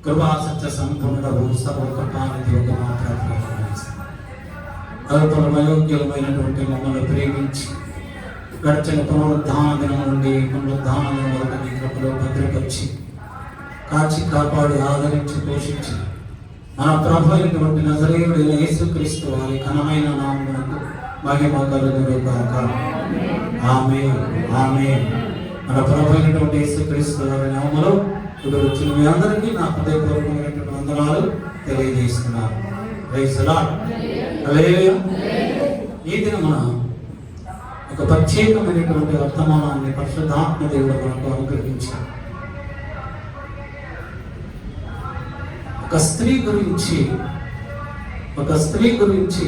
కృపా సత్య సంపన్నుడవు సర్వకృపానిధి ఒక మాత్ర అయోగ్యులమైనటువంటి మమ్మల్ని ప్రేమించి గడిచిన పునరుద్ధాన దినం నుండి పునరుద్ధాన దినం వరకు నీ కృపలో భద్రపరిచి కాచి కాపాడి ఆదరించి పోషించి మన ప్రభు అయినటువంటి నజరేయుడైన యేసుక్రీస్తు వారి ఘనమైన నామమునకు మహిమ కలుగును గాక. ఆమేన్ ఆమేన్. మన ప్రభు అయినటువంటి యేసుక్రీస్తు వారి నామములో ఇప్పుడు వచ్చిన మీ అందరికీ నా హృదయపూర్వకమైనటువంటి వందనాలు తెలియజేస్తున్నాను. Praise the lord. హల్లెలూయా. ఈ దినమున ఒక ప్రత్యేకమైనటువంటి వర్తమానాన్ని పరిశుద్ధాత్మ దేవుడు మనకు అనుగ్రహించాడు. ఒక స్త్రీ గురించి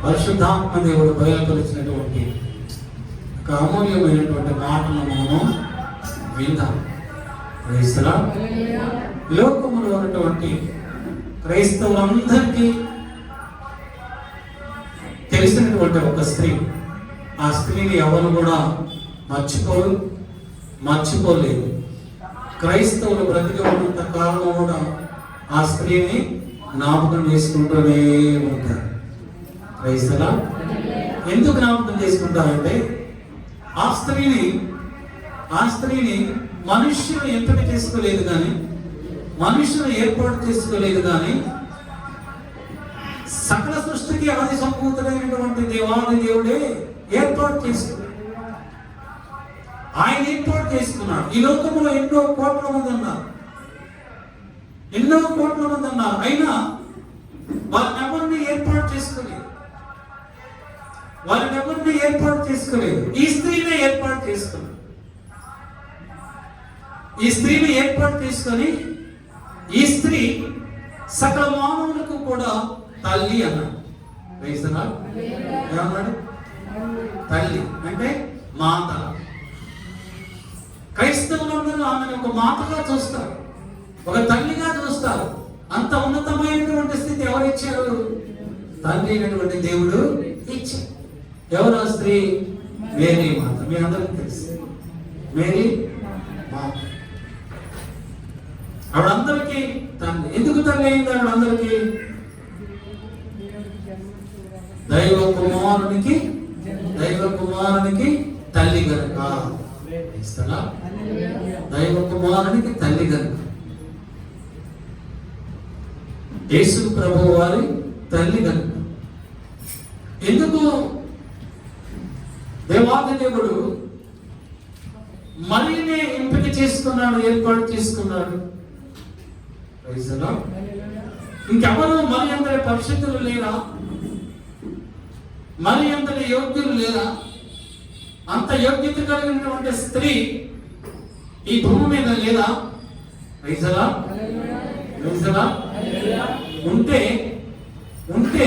పరిశుద్ధాత్మ దేవుడు బయలుపరిచినటువంటి ఒక అమూల్యమైనటువంటి మాటలను మనం విందాం. లోకములో ఉన్నటువంటి క్రైస్తవులందరికీ తెలిసినటువంటి ఒక స్త్రీ. ఆ స్త్రీని ఎవరు కూడా మర్చిపోలేదు. క్రైస్తవులు బ్రతికి ఉన్నంత కాలం కూడా ఆ స్త్రీని జ్ఞాపకం చేసుకుంటూనే ఉంటారు. క్రైస్తవులా ఎందుకు జ్ఞాపకం చేసుకుంటారంటే ఆ స్త్రీని మనుష్యులు ఎంపిక చేసుకోలేదు కానీ, మనుష్యులు ఏర్పాటు చేసుకోలేదు కానీ, సకల సృష్టికి ఆది సంభూతుడైనటువంటి దేవాది దేవుడే ఏర్పాటు చేసుకున్నాడు. ఆయన ఏర్పాటు చేసుకున్నాడు. ఈ లోకంలో ఎన్నో కోట్ల మంది ఉన్నారు. అయినా వారిని ఎవరిని ఏర్పాటు చేసుకోలేదు. ఈ స్త్రీని ఏర్పాటు చేసుకొని ఈ స్త్రీ సకల మానవులకు కూడా తల్లి అన్నాడు. ఏమన్నాడు? తల్లి అంటే మాత. క్రైస్తవులందరూ ఆమెను ఒక మాతగా చూస్తారు, ఒక తల్లిగా చూస్తారు. అంత ఉన్నతమైనటువంటి స్థితి ఎవరిచ్చారు? తండ్రి అయినటువంటి దేవుడు ఇచ్చారు. ఎవరు ఆ స్త్రీ? మేరీ మాత. మీ అందరికీ తెలుసు మేరీ మాత. ఆవిడందరికీ తల్లి. ఎందుకు తల్లి అయింది ఆవిడందరికీ? దైవ కుమారునికి తల్లి గనుక. దైవ కుమారునికి తల్లి గనుక యేసు ప్రభు వారి తల్లి గనుక. ఎందుకు దేవాది దేవుడు మరియనే ఎంపిక చేసుకున్నాడు, ఏర్పాటు చేసుకున్నాడు? ఇంకెవరు మరి అందరి పరిశుద్ధులు లేరా? మరి అందరి యోగ్యులు లేరా? అంత యోగ్యత కలిగినటువంటి స్త్రీ ఈ భూమి మీద లేదా? ఉంటే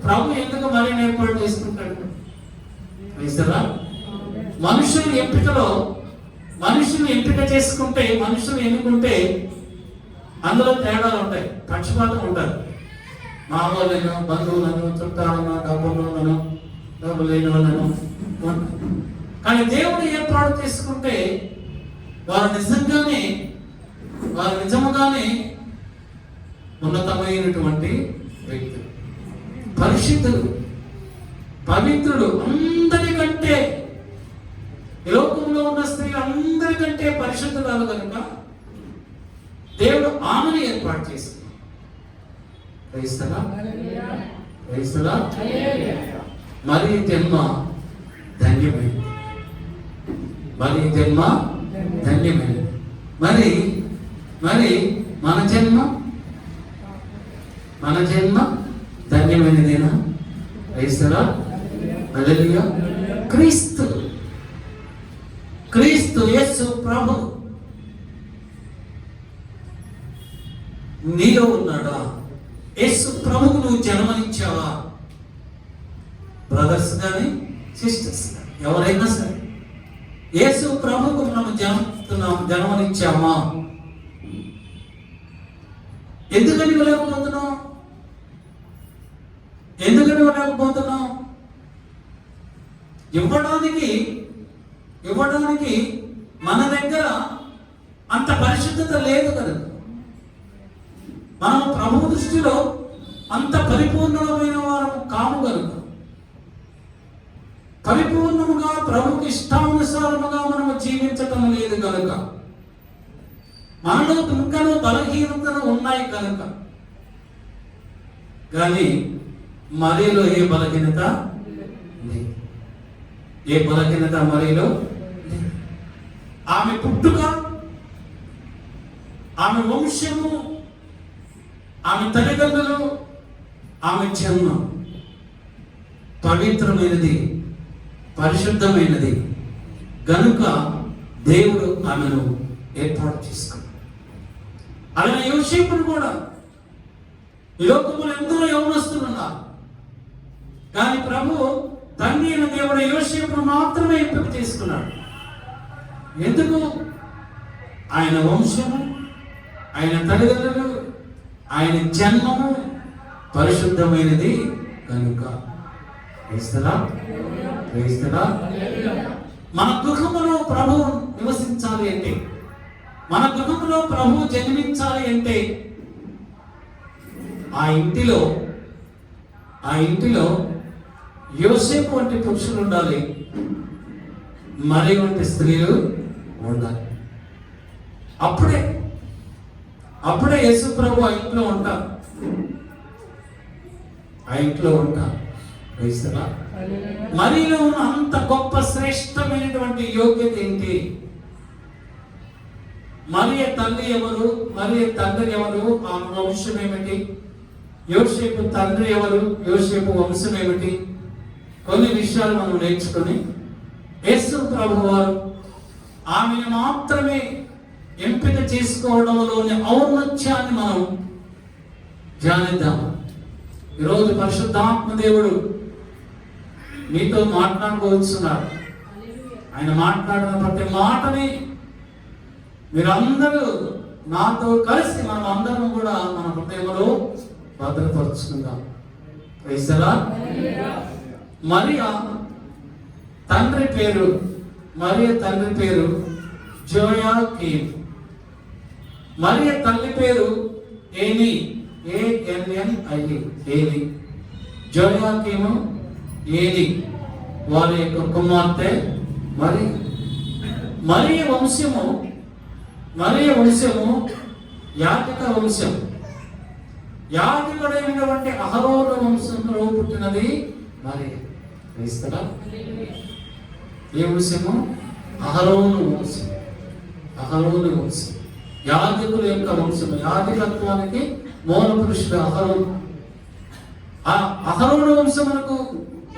ప్రభు ఎందుకు మరి ఏర్పాటు చేసుకుంటాడు? మనుషులు ఎంపిక చేసుకుంటే, మనుషులు ఎన్నుకుంటే అందులో తేడాలు ఉంటాయి, పక్షపాతం ఉంటారు. మామూలను, బంధువులను, చుట్టాలను, డబ్బు లేని వాళ్ళను. కానీ దేవుడు ఏర్పాటు చేసుకుంటే వారు నిజముగానే ఉన్నతమైనటువంటి వ్యక్తులు, పరిశుద్ధులు, పవిత్రుడు. అందరికంటే ఈ లోకంలో ఉన్న స్త్రీ అందరికంటే పరిశుద్ధురాలు కనుక దేవుడు ఆమెను ఏర్పాటు చేసుకున్నాడు. మరి జన్మ ధన్యమైంది. మరి మన జన్మ ధన్యమైనదేనా? హల్లెలూయా. క్రీస్తు యేసు ప్రభు నీలో ఉన్నాడా? యేసు ప్రభుకు నువ్వు జన్మనిచ్చావా? బ్రదర్స్ కానీ సిస్టర్స్ కానీ ఎవరైనా సరే యేసు ప్రభుకు మనం జన్మనిచ్చామా? ఎందుకని ఇవ్వలేకపోతున్నాం? ఇవ్వడానికి మన దగ్గర అంత పరిశుద్ధత లేదు కదా. మనము ప్రభు దృష్టిలో అంత పరిపూర్ణమైన వారు కాము కనుక, పరిపూర్ణముగా ప్రభుకి ఇష్టానుసారముగా మనము జీవించటం లేదు కనుక, మనలో ఇంకనూ బలహీనతలు ఉన్నాయి కనుక. కానీ మరియలో ఏ బలహీనత లేదు. ఏ బలహీనత మరియలో లేదు. ఆమె పుట్టుక, ఆమె వంశము, ఆమె తల్లిదండ్రులు, ఆమె జన్మ పవిత్రమైనది, పరిశుద్ధమైనది గనుక దేవుడు ఆమెను ఏర్పాటు చేసుకున్నాడు. అలాగే యోసేపును కూడా, ఈ లోకములు ఎందరో యవనస్తులున్నారు, కానీ ప్రభు తండ్రి అయిన దేవుడు యోసేపును మాత్రమే ఎంపిక చేసుకున్నాడు. ఎందుకు? ఆయన వంశము, ఆయన తల్లిదండ్రులు, ఆయన జన్మము పరిశుద్ధమైనది కనుక. మన గృహములో ప్రభు నివసించాలి అంటే, మన గృహములో ప్రభు జన్మించాలి అంటే ఆ ఇంటిలో యోసేపు వంటి పురుషులు ఉండాలి, మరి వంటి స్త్రీలు ఉండాలి. అప్పుడే యేసు ప్రభు ఆ ఇంట్లో ఉంటారు. మరియలో ఉన్న అంత గొప్ప శ్రేష్టమైనటువంటి యోగ్యత ఏంటి? మరియ తల్లి ఎవరు, మరియ తండ్రి ఎవరు, ఆ వంశం ఏమిటి? యోసేపు తండ్రి ఎవరు, యోసేపు వంశం ఏమిటి? కొన్ని విషయాలు మనం నేర్చుకొని యేసు ప్రభు వారు ఆమెను మాత్రమే ఎంపిక చేసుకోవడంలోని ఔన్నత్యాన్ని మనం ధ్యానిద్దాం. ఈరోజు పరిశుద్ధాత్మ దేవుడు మీతో మాట్లాడుకోవచ్చున్నారు. ఆయన మాట్లాడిన ప్రతి మాటని మీరందరూ నాతో కలిసి మనం అందరం కూడా మన హృదయంలో భద్రపరుచుకుందాం. మరియ తండ్రి పేరు జోయాకీమ్. మరియ తల్లి పేరు ఏలి, ఏలి. జోయాకీము, ఏలి వారి యొక్క కుమార్తె మరియ వంశము యాజక వంశం. యాజకుడైనటువంటి అహరోను వంశంలో పుట్టినది మరియ. ఏ వంశము? అహరోను వంశం. యాజకుల యొక్క వంశము. యాజకత్వానికి మూల పురుషుడు అహరోను. ఆ అహరోను వంశమునకు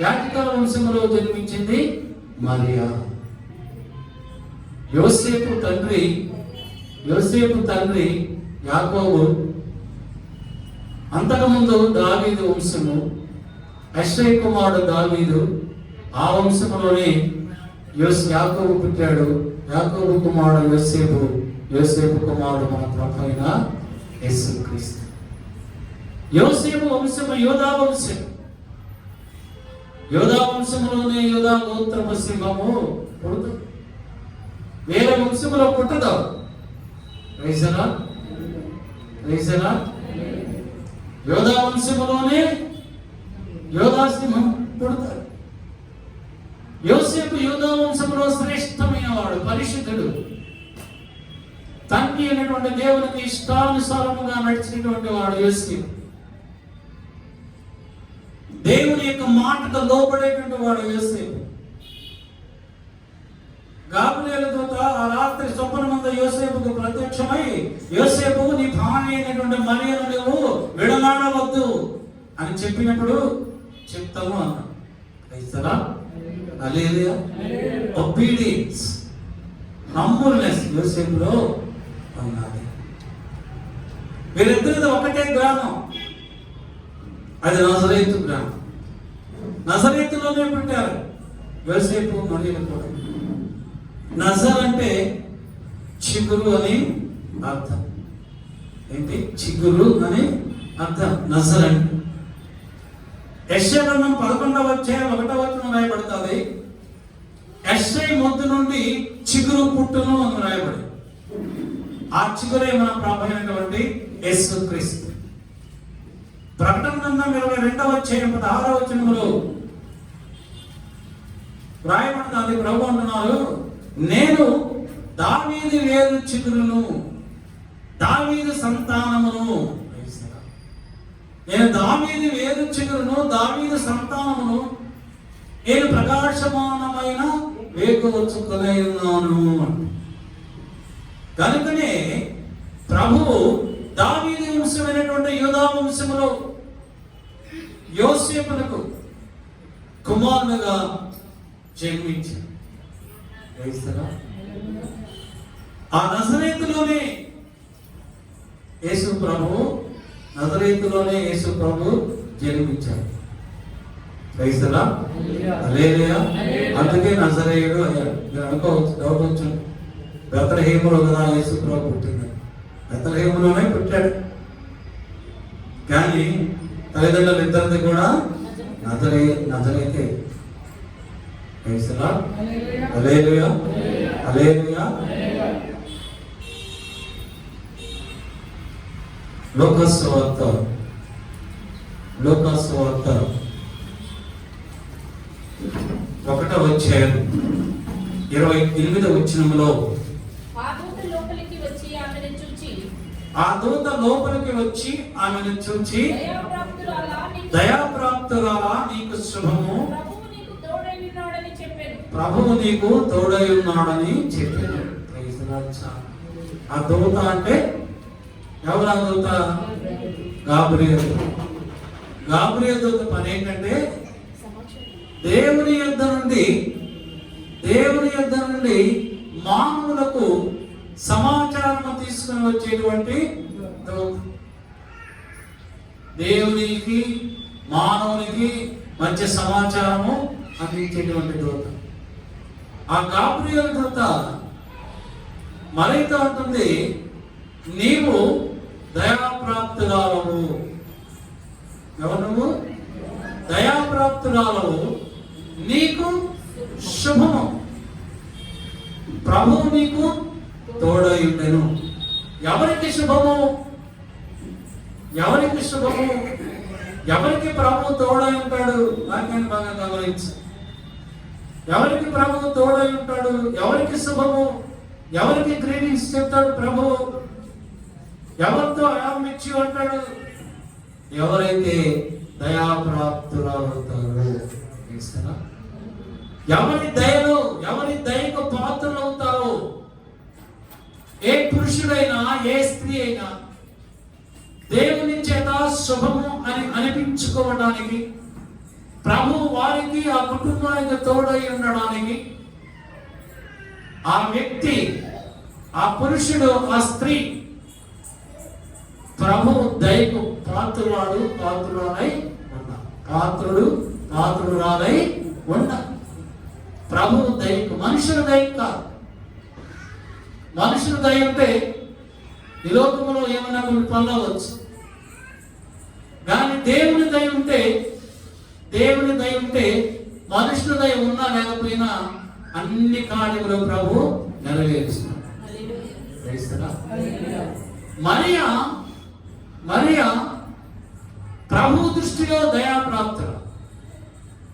యాజకుల వంశములో జన్మించింది మరియా. యోసేపు తండ్రి యాకోబు. అంతకుముందు దావీదు వంశము, యెష్షయి కుమారుడు దావీదు. ఆ వంశములోనే యాకోబు పుట్టాడు. యాకోబు కుమారుడు యోసేపు కుమారుడు మన ప్రభు అయిన యేసుక్రీస్తు. యోసేపు వంశము యోధా వంశం. యోధా వంశములోనే యోధా గోత్రపు సింహము పుడుతుంది. వేరే వంశములో పుట్టదు. యోధా వంశములోనే యోధా సింహం పుడతాడు. యోసేపు యోధా వంశములో శ్రేష్టమైన వాడు, పరిశుద్ధుడు. తండ్రి అయినటువంటి దేవునికి ఇష్టానుసారముగా నడిచినటువంటి వాడు యోసేపు. దేవుని యొక్క మాటకు లోబడేటువంటి వాడు యోసేపు. గాబ్రియేలు దూత ఆ రాత్రి స్వప్నమందు యోసేపుకు ప్రత్యక్షమై, యోసేపు నీ భార్య అయినటువంటి మరియను నువ్వు విడనాడవద్దు అని చెప్పినప్పుడు చెప్తాము అన్నాడు. హల్లెలూయా. ఒబీడియన్స్, హంబుల్నెస్ యోసేపులో ఉన్నది. వీరిద్దరిది ఒకటే గ్రామం, అది నజరేతు గ్రామం. నజరేతులోనే పుట్టారు యోసేపు మరియలు కూడా. నజర్ అంటే చిగురు అని అర్థం. ఏంటి? చిగురు అని అర్థం నజర్ అంటే. యెషయా గ్రంథం 11వ అధ్యాయం 1వ వచనం రాయబడుతుంది. యెషయా మొద్దు నుండి చిగురు పుట్టును అని రాయబడి, ఆ చిగురే మన ప్రభు అయినటువంటి యేసుక్రీస్తు. ప్రకటన గ్రంథం 22వ అధ్యాయం 16వ వచనములో రాయబడినది. ప్రభు అంటున్నారు, నేను దావీదు వేరు చిగురును, దావీదు సంతానమును. నేను దావీదు వేరు చిగురును, దావీదు సంతానమును, నేను ప్రకాశమానమైన వేకువచ్చుకొనై ఉన్నాను. కనుకనే ప్రభువు దావీదు వంశమైనటువంటి యూదా వంశములో యోసేపునకు కుమారునిగా జన్మించాడు. ఆ నజరేతులోనే యేసు ప్రభువు, నజరేతులోనే యేసు ప్రభువు జన్మించాడు. క్రైస్తలా హల్లెలూయా. అందుకే నజరేయుడు అయ్యాడు. మీరు అనుకోవచ్చు, డౌట్ వచ్చు, బెత్లెహేములో కదా యేసు ప్రభు పుట్టింది. బెత్లెహేములోనే పుట్టాడు, కానీ తల్లిదండ్రులు ఇద్దరిది కూడా నజరేతే. క్రైస్తలా హల్లెలూయా, హల్లెలూయా. లోకస్వార్త 1వ అధ్యాయం 28వ వచనములో ఆ దూత లోపలికి వచ్చి ఆమెను చూచి, దయాప్రాప్తురాలా, నీకు శుభము, ప్రభువు నీకు తోడై ఉన్నాడని చెప్పాను. ఆ దూత అంటే ఎవరు? ఆ దూత గాబ్రియల్. గాబ్రియల్ దూత పని ఏంటంటే దేవుని యొద్ద నుండి మానవులకు సమాచారం తీసుకుని వచ్చేటువంటి దూత. దేవునికి మానవునికి మధ్య సమాచారము అందించేటువంటి దూత. ఆ గాబ్రియల్ దూత మరైతే ఉంటుంది, నీవు దయాప్రాప్తురాలవు. ఎవరు నువ్వు? దయాప్రాప్తురాలవు, నీకు శుభము, ప్రభువు నీకు తోడై ఉండెను. ఎవరికి శుభము? ఎవరికి శుభము? ఎవరికి ప్రభువు తోడై ఉంటాడు? వాక్యాన్ని బాగా గమనించు. ఎవరికి ప్రభువు తోడై ఉంటాడు? ఎవరికి శుభము? ఎవరికి గ్రీటింగ్స్ చెప్తాడు ప్రభువు? ఎవరితో ఐయామ్ విత్ యు అంటాడు? ఎవరైతే దయాప్రాప్తులవుతారో. ఎవరి దయకు పాత్రలు అవుతారో, ఏ పురుషుడైనా ఏ స్త్రీ అయినా దేవుని చేత శుభము అని అనిపించుకోవడానికి, ప్రభు వారికి ఆ కుటుంబానికి తోడై ఉండడానికి, ఆ వ్యక్తి, ఆ పురుషుడు, ఆ స్త్రీ ప్రభు దయకు పాత్రురాలై ఉండ. ప్రభు దయకు, మనుషుల దయ కాదు. మనుషుల దయ అంటే ఈ లోకంలో ఏమైనా కొన్ని పొందవచ్చు, కానీ దేవుని దయ ఉంటే మనుషుల దయ ఉన్నా లేకపోయినా అన్ని కార్యములు ప్రభు నెరవేరుస్తున్నాడు. మరియా ప్రభు దృష్టిలో దయాప్రాప్తులు.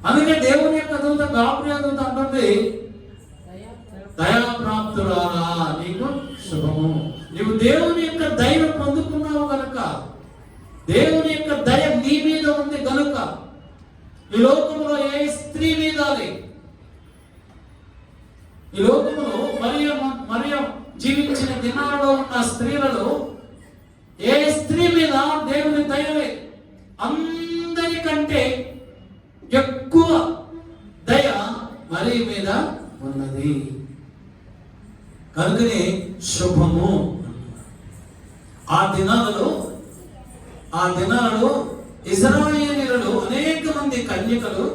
అందుకే దేవుని యొక్క దూత గాబ్రియల్ దూత అంటుంది, దయాప్రాప్తురాలా, నీకు శుభము. నీవు దేవుని యొక్క దయను పొందుకున్నావు కనుక, దేవుని యొక్క దయ నీ మీద ఉంది కనుక, ఈ లోకంలో ఏ స్త్రీ మీద లేదు. ఈ లోకంలో మరియ జీవించిన దినాలలో ఉన్న స్త్రీలలో ఏ స్త్రీ మీద దేవుని దయ లేదు. అందరికంటే ఎక్కువ దయ మరియ మీద ఉన్నది. కనుకనే శుభము. ఆ దినాలలో ఇశ్రాయేలీయులలో అనేక మంది కన్యకలు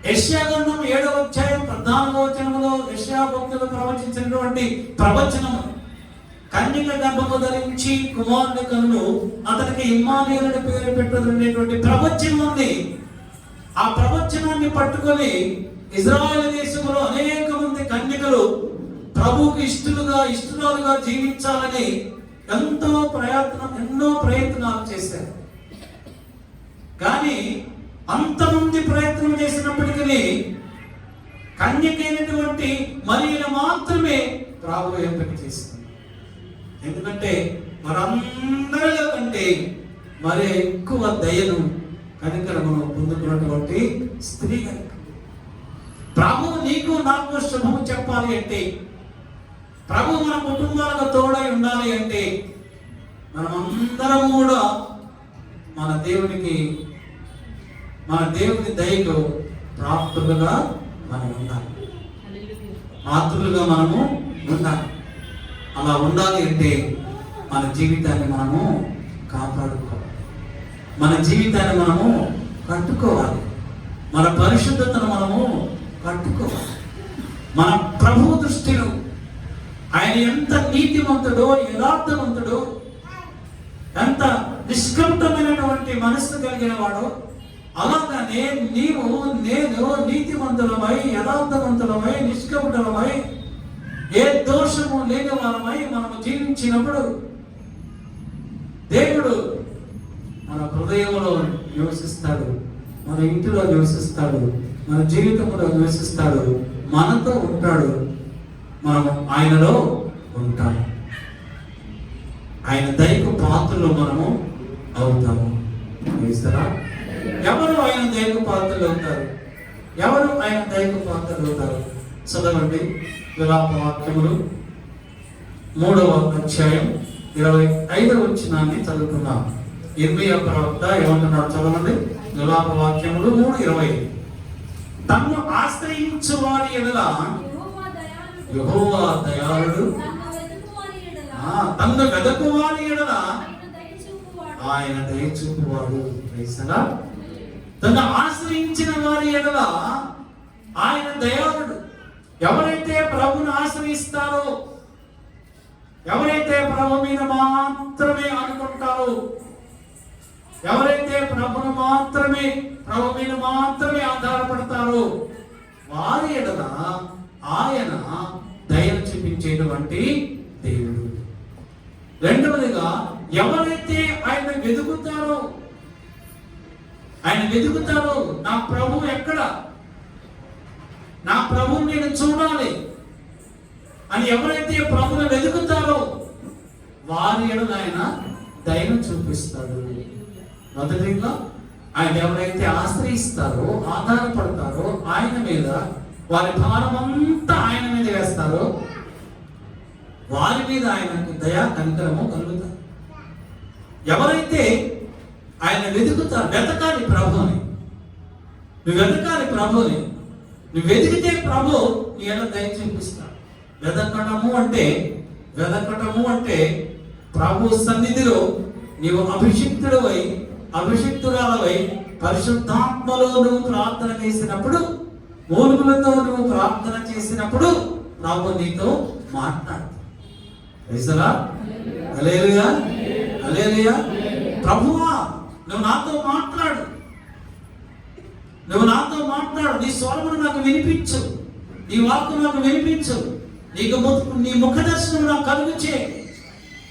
యెషయా గ్రంథం 7వ అధ్యాయం 14వ వచనములో యెషయా భక్తులు ప్రవచించినటువంటి ప్రవచనము, కన్యక గర్భము ధరించి కుమారుని కనులు అతనికి ఇమ్మానుయేలు పేరు పెట్టదనేటువంటి ప్రవచనం ఉంది. ఆ ప్రవచనాన్ని పట్టుకొని ఇజ్రాయెల్ దేశంలో అనేక మంది కన్యకలు ప్రభువుకు ఇష్టలుగా జీవించాలని ఎన్నో ప్రయత్నాలు చేశారు. కానీ అంతమంది ప్రయత్నం చేసినప్పటికీ కన్యకైనటువంటి మరియను మాత్రమే ప్రభు ఎంపిక చేసింది. ఎందుకంటే మరందరిలో కంటే మరి ఎక్కువ దయను కనికరమును పొందుకున్నటువంటి స్త్రీ. ప్రభు నీకు నాకు శుభము చెప్పాలి అంటే, ప్రభు మన కుటుంబాలకు తోడై ఉండాలి అంటే, మనమందరం కూడా మన దేవుని దయకు ప్రాప్తులుగా మనం ఉండాలి, పాత్రులుగా మనము ఉండాలి. అలా ఉండాలి అంటే మన జీవితాన్ని మనము కాపాడుకోవాలి, మన జీవితాన్ని మనము కట్టుకోవాలి, మన పరిశుద్ధతను మనము కట్టుకోవాలి. మన ప్రభువు దృష్టిలో ఆయన ఎంత నీతిమంతుడో, యథార్థవంతుడో, ఎంత నిష్కపటమైనటువంటి మనస్సు కలిగిన వాడో, అలాగనే నేను నీతిమంతులమై, యథార్థవంతులమై, నిష్కపటమై, ఏ దోషము లేని వారమై మనము జీవించినప్పుడు దేవుడు మన హృదయంలో నివసిస్తాడు, మన ఇంటిలో నివసిస్తాడు, మన జీవితంలో నివసిస్తాడు, మనతో ఉంటాడు, మనము ఆయనలో ఉంటాము. ఆయన దయకు పాత్రలు మనము అవుతాము. ఎవరు ఆయన దయకు పాత్రలు అవుతారు? ఎవరు ఆయన దయకు పాత్రలు అవుతారు? చదవండి విలాప వాక్యములు 3వ అధ్యాయం 25వ వచనాన్ని చదువుకుందాం. ఇర్మీయా ప్రవక్త ఏమంటున్నాడు చదవండి. విలాప వాక్యములు 3:20. తన్ను ఆశ్రయించు వారి ఎడల యెహోవా దయాళుడు, తన్ను వెదకు వారి ఎడల ఆయన దయ చూపువాడు. తను ఆశ్రయించిన వారి ఎడల ఆయన దయాళుడు. ఎవరైతే ప్రభుని ఆశ్రయిస్తారో, ఎవరైతే ప్రభు మీద మాత్రమే అనుకుంటారో, ఎవరైతే ప్రభు మీద మాత్రమే ఆధారపడతారో వారి ఎడల ఆయన దయను చూపించేటువంటి దేవుడు. రెండవదిగా ఎవరైతే ఆయన వెతుకుతారో, నా ప్రభు ఎక్కడ, నా ప్రభువు నేను చూడాలి అని ఎవరైతే ప్రభువును వెతుకుతారో వారి ఎడల ఆయన దయను చూపిస్తాడు. మొదటిగా ఆయన ఎవరైతే ఆశ్రయిస్తారో, ఆధారపడతారో ఆయన మీద, వారి భారం అంతా ఆయన మీద వేస్తారో వారి మీద ఆయనకు దయ కనికరము కలుగుతారు. ఎవరైతే ఆయన వెతకాలి ప్రభుని, నువ్వు వెతికితే ప్రభు నీ ఎలా దయ చూపిస్తాడు. వెతకటము అంటే ప్రభు సన్నిధిలో నీవు అభిషిక్తురాలవై పరిశుద్ధాత్మలో నువ్వు ప్రార్థన చేసినప్పుడు, మూలుగులతో నువ్వు ప్రార్థన చేసినప్పుడు ప్రభు నీతో మాట్లాడు. హల్లెలూయా. ప్రభువా నువ్వు నాతో మాట్లాడు, నీ స్వరమును నాకు వినిపించు, నీ వాక్కు నాకు వినిపించు, నీ ముఖ దర్శనం నాకు కలుగు చేయి,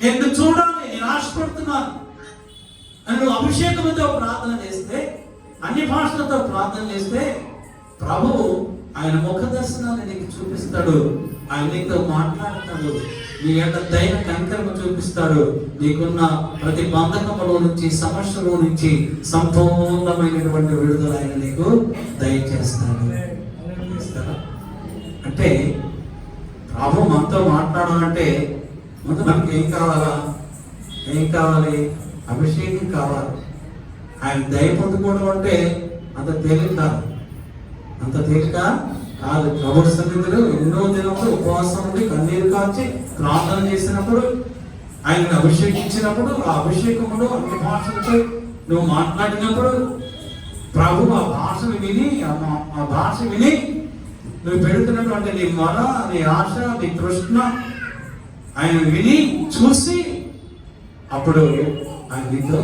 నేను చూడాలి, నేను ఆశపడుతున్నాను అని నువ్వు అభిషేకంతో ప్రార్థన చేస్తే, అన్ని భాషలతో ప్రార్థన చేస్తే ప్రభువు ఆయన ముఖ దర్శనాన్ని నీకు చూపిస్తాడు, ఆయన నీతో మాట్లాడతాడు, నీ యొక్క దయ కనికరము చూపిస్తాడు, నీకున్న ప్రతి బంధకములో నుంచి, సమస్యలో నుంచి సంపూర్ణమైనటువంటి విడుదల ఆయన నీకు దయచేస్తాడు. అంటే ప్రభు మనతో మాట్లాడాలంటే ముందు మనకి ఏం కావాలి? అభిషేకం కావాలి. ఆయన దయ పొందుకోవడం అంటే అంత తేలిక కాదు. ప్రభు సన్నిధిలో ఎన్నో దినములు ఉపవాసం ఉండి కన్నీరు కాచి ప్రార్థన చేసినప్పుడు, ఆయనను అభిషేకించినప్పుడు, ఆ అభిషేకములో అన్ని భాషలతో నువ్వు మాట్లాడినప్పుడు ప్రభు ఆ భాషను విని నువ్వు పెడుతున్నటువంటి నీ మొర, నీ ఆశ, నీ తృష్ణ ఆయన విని చూసి అప్పుడు ఆయన నీతో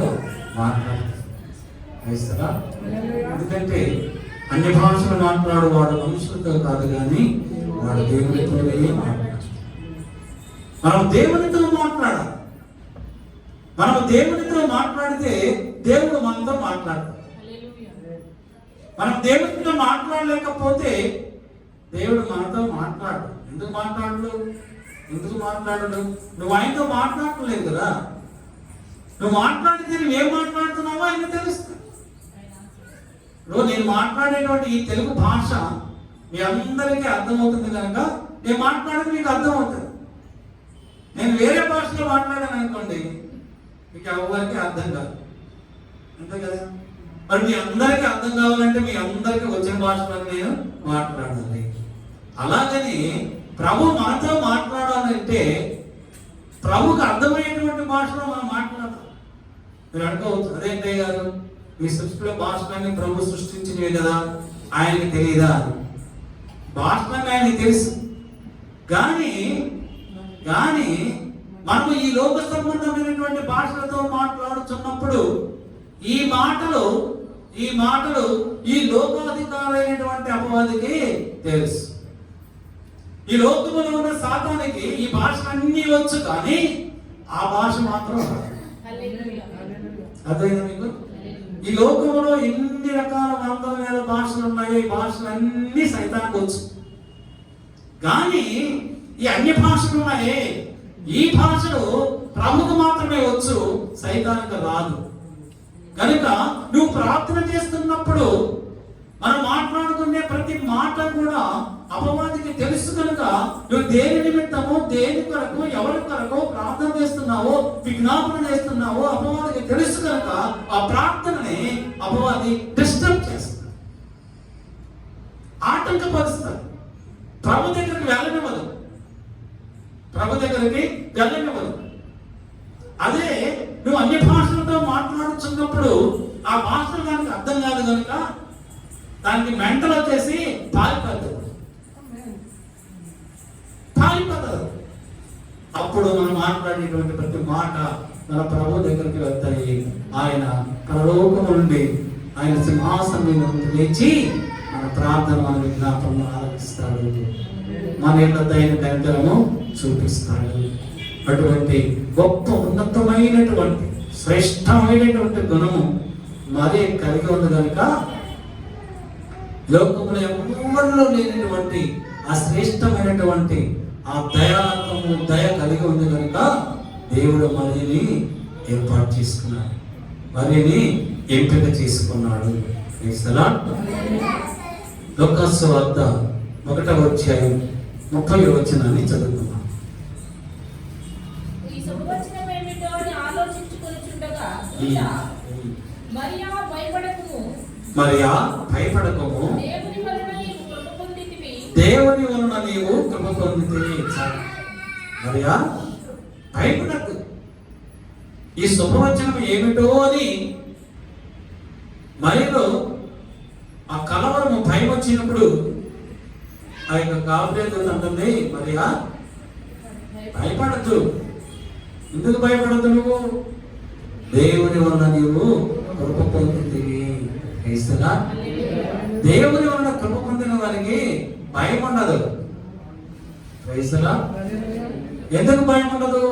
మాట్లాడతారా. ఎందుకంటే అన్ని భాషలు మాట్లాడు వాడు మనుషులతో కాదు కానీ వాడు దేవునితోనే మాట్లాడు. మనం దేవునితో మాట్లాడాలి. మనం దేవునితో మాట్లాడితే దేవుడు మనతో మాట్లాడతాడు. మనం దేవునితో మాట్లాడలేకపోతే దేవుడు మనతో మాట్లాడు. ఎందుకు మాట్లాడడు? నువ్వు ఆయనతో మాట్లాడలేదు కదా. నువ్వు మాట్లాడితే నువ్వేం మాట్లాడుతున్నావో ఆయన తెలుస్తుంది. ఇప్పుడు నేను మాట్లాడేటువంటి ఈ తెలుగు భాష మీ అందరికీ అర్థమవుతుంది కనుక నేను మాట్లాడేది మీకు అర్థమవుతుంది. నేను వేరే భాషలో మాట్లాడాను అనుకోండి, మీకు ఎవరికి అర్థం కాదు, అంతే కదా. మరి మీ అందరికీ అర్థం కావాలంటే మీ అందరికీ వచ్చిన భాషలో నేను మాట్లాడాలి. అలాగని ప్రభు మనతో మాట్లాడాలంటే ప్రభుకి అర్థమయ్యేటువంటి భాషలో మనం మాట్లాడాలి. మీరు అనుకోవచ్చు, అదేంటే గారు ఈ సృష్టిలో భాషలన్నీ ప్రభు సృష్టించినవి కదా, ఆయనకి తెలియదా? భాషలన్నీ ఆయనకి తెలుసు. కానీ మనము ఈ లోక సంబంధమైనటువంటి భాషలతో మాట్లాడుతున్నప్పుడు ఈ మాటలు ఈ లోకాధికారైనటువంటి అపవాదికి తెలుసు. ఈ లోకములో ఉన్న సాతానికి ఈ భాషలన్నీ వచ్చు, కానీ ఆ భాష మాత్రం అర్థమైందా మీకు? ఈ లోకంలో ఎన్ని రకాల 100,000 భాషలు ఉన్నాయో ఈ భాషలన్నీ సైతానికి వచ్చు. కానీ ఈ అన్య భాషలు ఉన్నాయే, ఈ భాషలు ప్రభుకు మాత్రమే వచ్చు, సైతానికి రాదు. కనుక నువ్వు ప్రార్థన చేస్తున్నప్పుడు మనం మాట్లాడుకునే ప్రతి మాట కూడా అపవాదికి తెలుసు. కనుక నువ్వు దేని నిమిత్తమో, దేని కొరకు, ఎవరి కొరకు ప్రార్థన చేస్తున్నావో, విజ్ఞాపన చేస్తున్నావో అపవాదికి తెలుసు. కనుక ఆ ప్రార్థనని అపవాది డిస్టర్బ్ చేస్తాడు, ఆటంకపరుస్తాడు, ప్రభు దగ్గరికి వెళ్ళనివ్వదు. అదే నువ్వు అన్య భాషలతో మాట్లాడుతున్నప్పుడు ఆ భాషలు దానికి అర్థం కాదు కనుక దానికి మెంటల్ వచ్చేసి పారిపోతుంది. అప్పుడు మనం మాట్లాడేటువంటి ప్రతి మాట మన ప్రభు దగ్గరికి వెళ్తాయి. ఆయన పరలోకం నుండి ఆయన సింహాసనం మీద లేచి మన ప్రార్థన, మన విజ్ఞాపనను ఆలకిస్తాడు, మన యొక్క దైన కనికరము చూపిస్తాడు. అటువంటి గొప్ప ఉన్నతమైనటువంటి శ్రేష్టమైనటువంటి గుణము మరీ కలిగి ఉంది కనుక లోకములో ఎవరిలో లేనటువంటి ఆ శ్రేష్టమైనటువంటి ఆ దయాత్మము, దయ కలిగి ఉంది కనుక దేవుడు మరిని ఏర్పాటు చేసుకున్నాడు, మరిని ఎంపిక చేసుకున్నాడు. లూకాసు సువార్త 1వ అధ్యాయం 30వ వచనాన్ని చదువుకున్నాం. మరియా భయపడకము, దేవుని వలన నీవు కృప పొందితివి. మరియా భయపడకు. ఈ శుభవచనం ఏమిటో అని మరియలో ఆ కలవరము, భయం వచ్చినప్పుడు ఆ యొక్క గాబ్రియలు అంటుంది, మరియా భయపడద్దు. ఎందుకు భయపడద్దు? నువ్వు దేవుని వలన నీవు కృప పొందితివి. దేవుని వలన కృప పొందిన వారికి భయం ఉండదు. ఎందుకు భయం ఉండదు?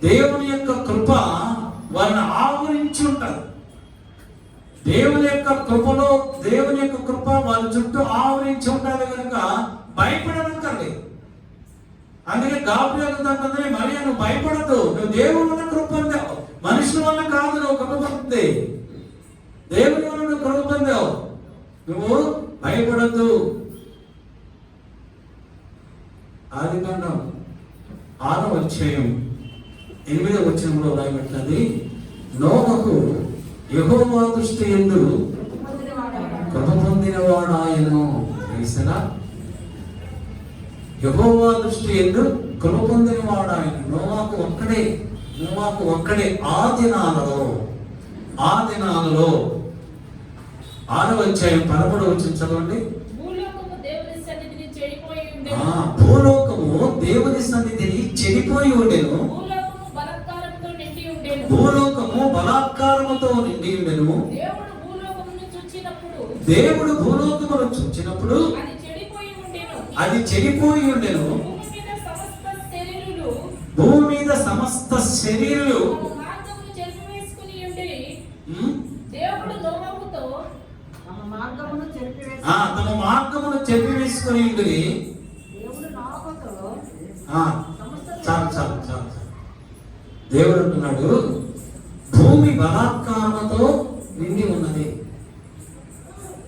దేవుని యొక్క కృప వారిని ఆవరించి ఉంటుంది. దేవుని యొక్క కృపలో, దేవుని యొక్క కృప వారి చుట్టూ ఆవరించి ఉంటుంది కనుక భయపడనక్కర్లేదు. అందుకే గాబ్రియలు అంటుంది, మరియా నువ్వు భయపడద్దు, నువ్వు దేవుని వల్ల కృప పొందావు, మనుషుల వల్ల కాదు నువ్వు కృప పొందింది, దేవుని వల్ల నువ్వు కృప పొందావు, నువ్వు భయపడద్దు. ఆదికాండం 6వ అధ్యాయం 8వ వచనంలో రాయబడినది, నోవహు యెహోవా దృష్టి యందు కృప పొందినవాడాయను. యెహోవా దృష్టి యందు కృప పొందినవాడాయను. నోవాకు ఒక్కడే ఆ దినాలలో 6వ అధ్యాయం 11వ వచనం చదవండి. భూలోకము దేవుని సన్నిధిని చెడిపోయి ఉండెను, భూలోకము బలాత్కారముతో నిండి ఉండెను. దేవుడు భూలోకమును చూచినప్పుడు అది చెడిపోయి ఉండెను. భూమి మీద సమస్త శరీరులు మార్గమును చెరిపివేసుకుని ఉండిరి. ఉమ్, దేవుడు నోవహుతో తమ మార్గమును చెరిపివేసి తమ మార్గమును చెప్పివేసుకుని ఉంటుంది. దేవుడు నోవహుతో చాలు చాలు చాలు చాలు. దేవుడు అంటున్నాడు, భూమి బలాత్కారముతో నిండి ఉన్నది.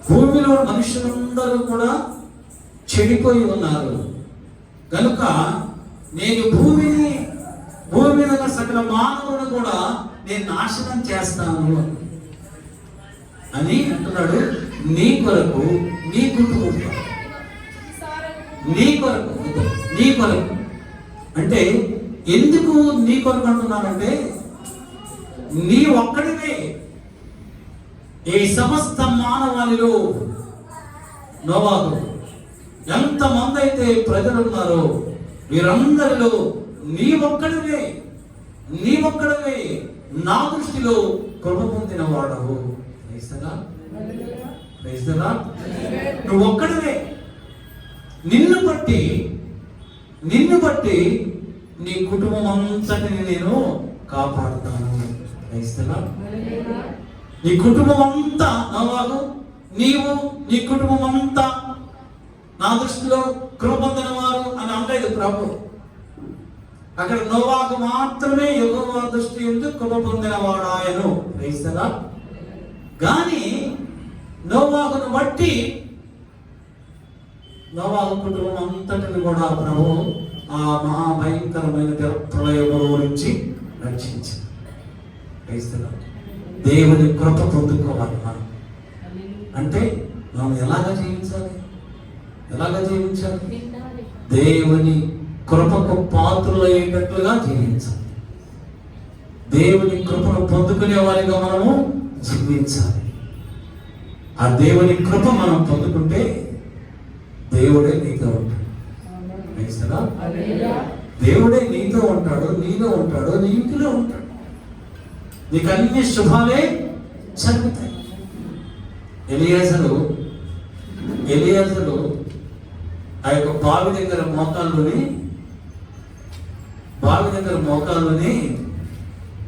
భూమిలో మనుషులందరూ కూడా చెడిపోయి ఉన్నారు కనుక నేను భూమి మీద ఉన్న సకల మానవులను కూడా నేను నాశనం చేస్తాను అని అంటున్నాడు. నీ కొరకు, నీ కుటుంబం, నీ కొరకు అంటే ఎందుకు నీ కొరకు అంటున్నానంటే, నీ ఒక్కడివే ఈ సమస్త మానవాళిలో నోవాహు ఎంతమంది అయితే ప్రజలు ఉన్నారో వీరందరిలో నీ ఒక్కడివే నా దృష్టిలో కృప పొందిన వాడవు. నువ్వు ఒక్కడివే. నిన్ను బట్టి నీ కుటుంబం అంతటిని నేను కాపాడుతాను. నీ కుటుంబం అంతా నోవాహు, నీవు నీ కుటుంబం అంతా నా దృష్టిలో కృప పొందిన వారు అని అనలేదు ప్రభు. అక్కడ నోవాహు మాత్రమే యెహోవా దృష్టి ఎందుకు కృప పొందిన వాడు ఆయను. కానీ నోవాహును బట్టి నోవాహు కుటుంబం అంతటిని కూడా ప్రభు ఆ మహాభయంకరమైన ప్రళయం నుంచి రక్షించింది. దేవుని కృప పొందుకోవాలి. మనం అంటే మనం ఎలాగ జీవించాలి? దేవుని కృపకు పాత్రులయ్యేటట్లుగా జీవించాలి. దేవుని కృపను పొందుకునే వారిగా మనము జీవించాలి. ఆ దేవుని కృప మనం పొందుకుంటే దేవుడే నీతో ఉంటాడు. దేవుడే నీతో ఉంటాడు, నీలో ఉంటాడు, నీ ఇంటిలో ఉంటాడు. నీకు అన్ని శుభాలే జరుగుతాయి. ఎలియాజరు ఆ యొక్క బావి దగ్గర మోకాల్లోని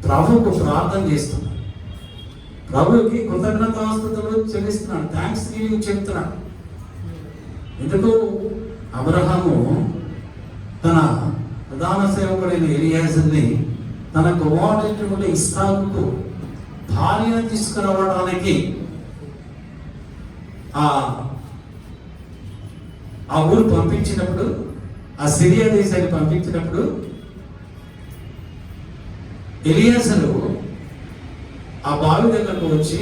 ప్రభువుకు ప్రార్థన చేస్తున్నాడు. ప్రభువుకి కృతజ్ఞతాస్తుతులు చెల్లిస్తున్నాడు, థ్యాంక్స్ గివింగ్ చెప్తున్నాడు. ఎందుకు? అబ్రహాము తన ప్రధాన సేవకుడైన ఎలియాజర్ని తన కుమారుడైనటువంటి ఇస్సాకుకు భార్యను తీసుకురావడానికి ఆ ఊరు పంపించినప్పుడు, ఆ సిరియా దేశాన్ని పంపించినప్పుడు ఎలియాజరు ఆ బావి దగ్గరకు వచ్చి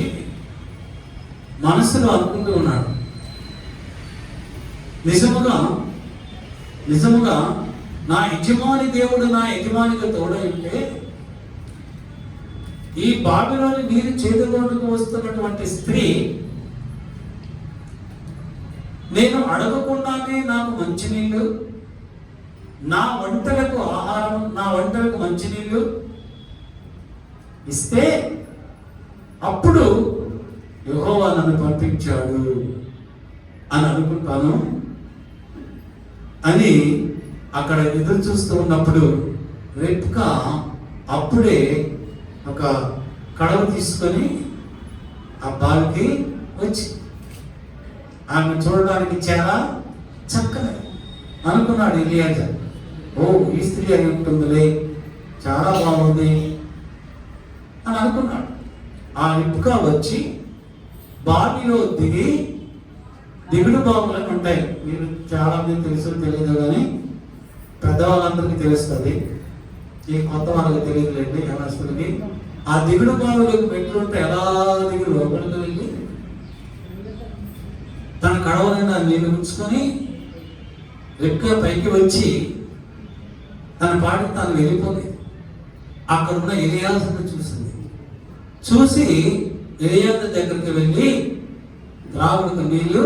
మనసులో అనుకుంటూ ఉన్నాడు, నిజముగా నా యజమాని దేవుడు నా యజమానికి తోడై ఉంటే ఈ బావిలోని నీరు చేదుకోవడానికి వస్తున్నటువంటి స్త్రీ నేను అడగకుండానే నాకు మంచినీళ్ళు, నా వంటలకు ఆహారం, నా వంటలకు మంచినీళ్ళు ఇస్తే అప్పుడు యెహోవా నన్ను పంపించాడు అని అనుకుంటాను అని అక్కడ ఎదురు చూస్తూ ఉన్నప్పుడు రెబ్కా అప్పుడే ఒక కడవ తీసుకొని ఆ బావికి వచ్చి ఆమె చూడడానికి చాలా చక్కగా అనుకున్నాడు ఎలియాజర్. ఈ స్త్రీ అయి ఉంటుందిలే, చాలా బాగుంది అని అనుకున్నాడు. ఆ రెబ్కా వచ్చి బావిలో దిగుడు బావులు ఉంటాయి. మీరు చాలా మంది తెలుసు తెలియదు కానీ పెద్దవాళ్ళందరికీ తెలుస్తుంది, ఈ కొత్త వాళ్ళకి తెలియదులేండి యవనస్తులకి. ఆ దిగుడు బావులకు పెట్టుంటే ఎలా దిగుడు లోపలికి వెళ్ళి తన కడవలైనా నీళ్ళు ఉంచుకొని రెక్క పైకి వచ్చి తన పాటికి తాను వెళ్ళిపోయి అక్కడున్న ఎలియాజరును చూసి ఎలియాజరు దగ్గరికి వెళ్ళి త్రాగుడికి నీళ్లు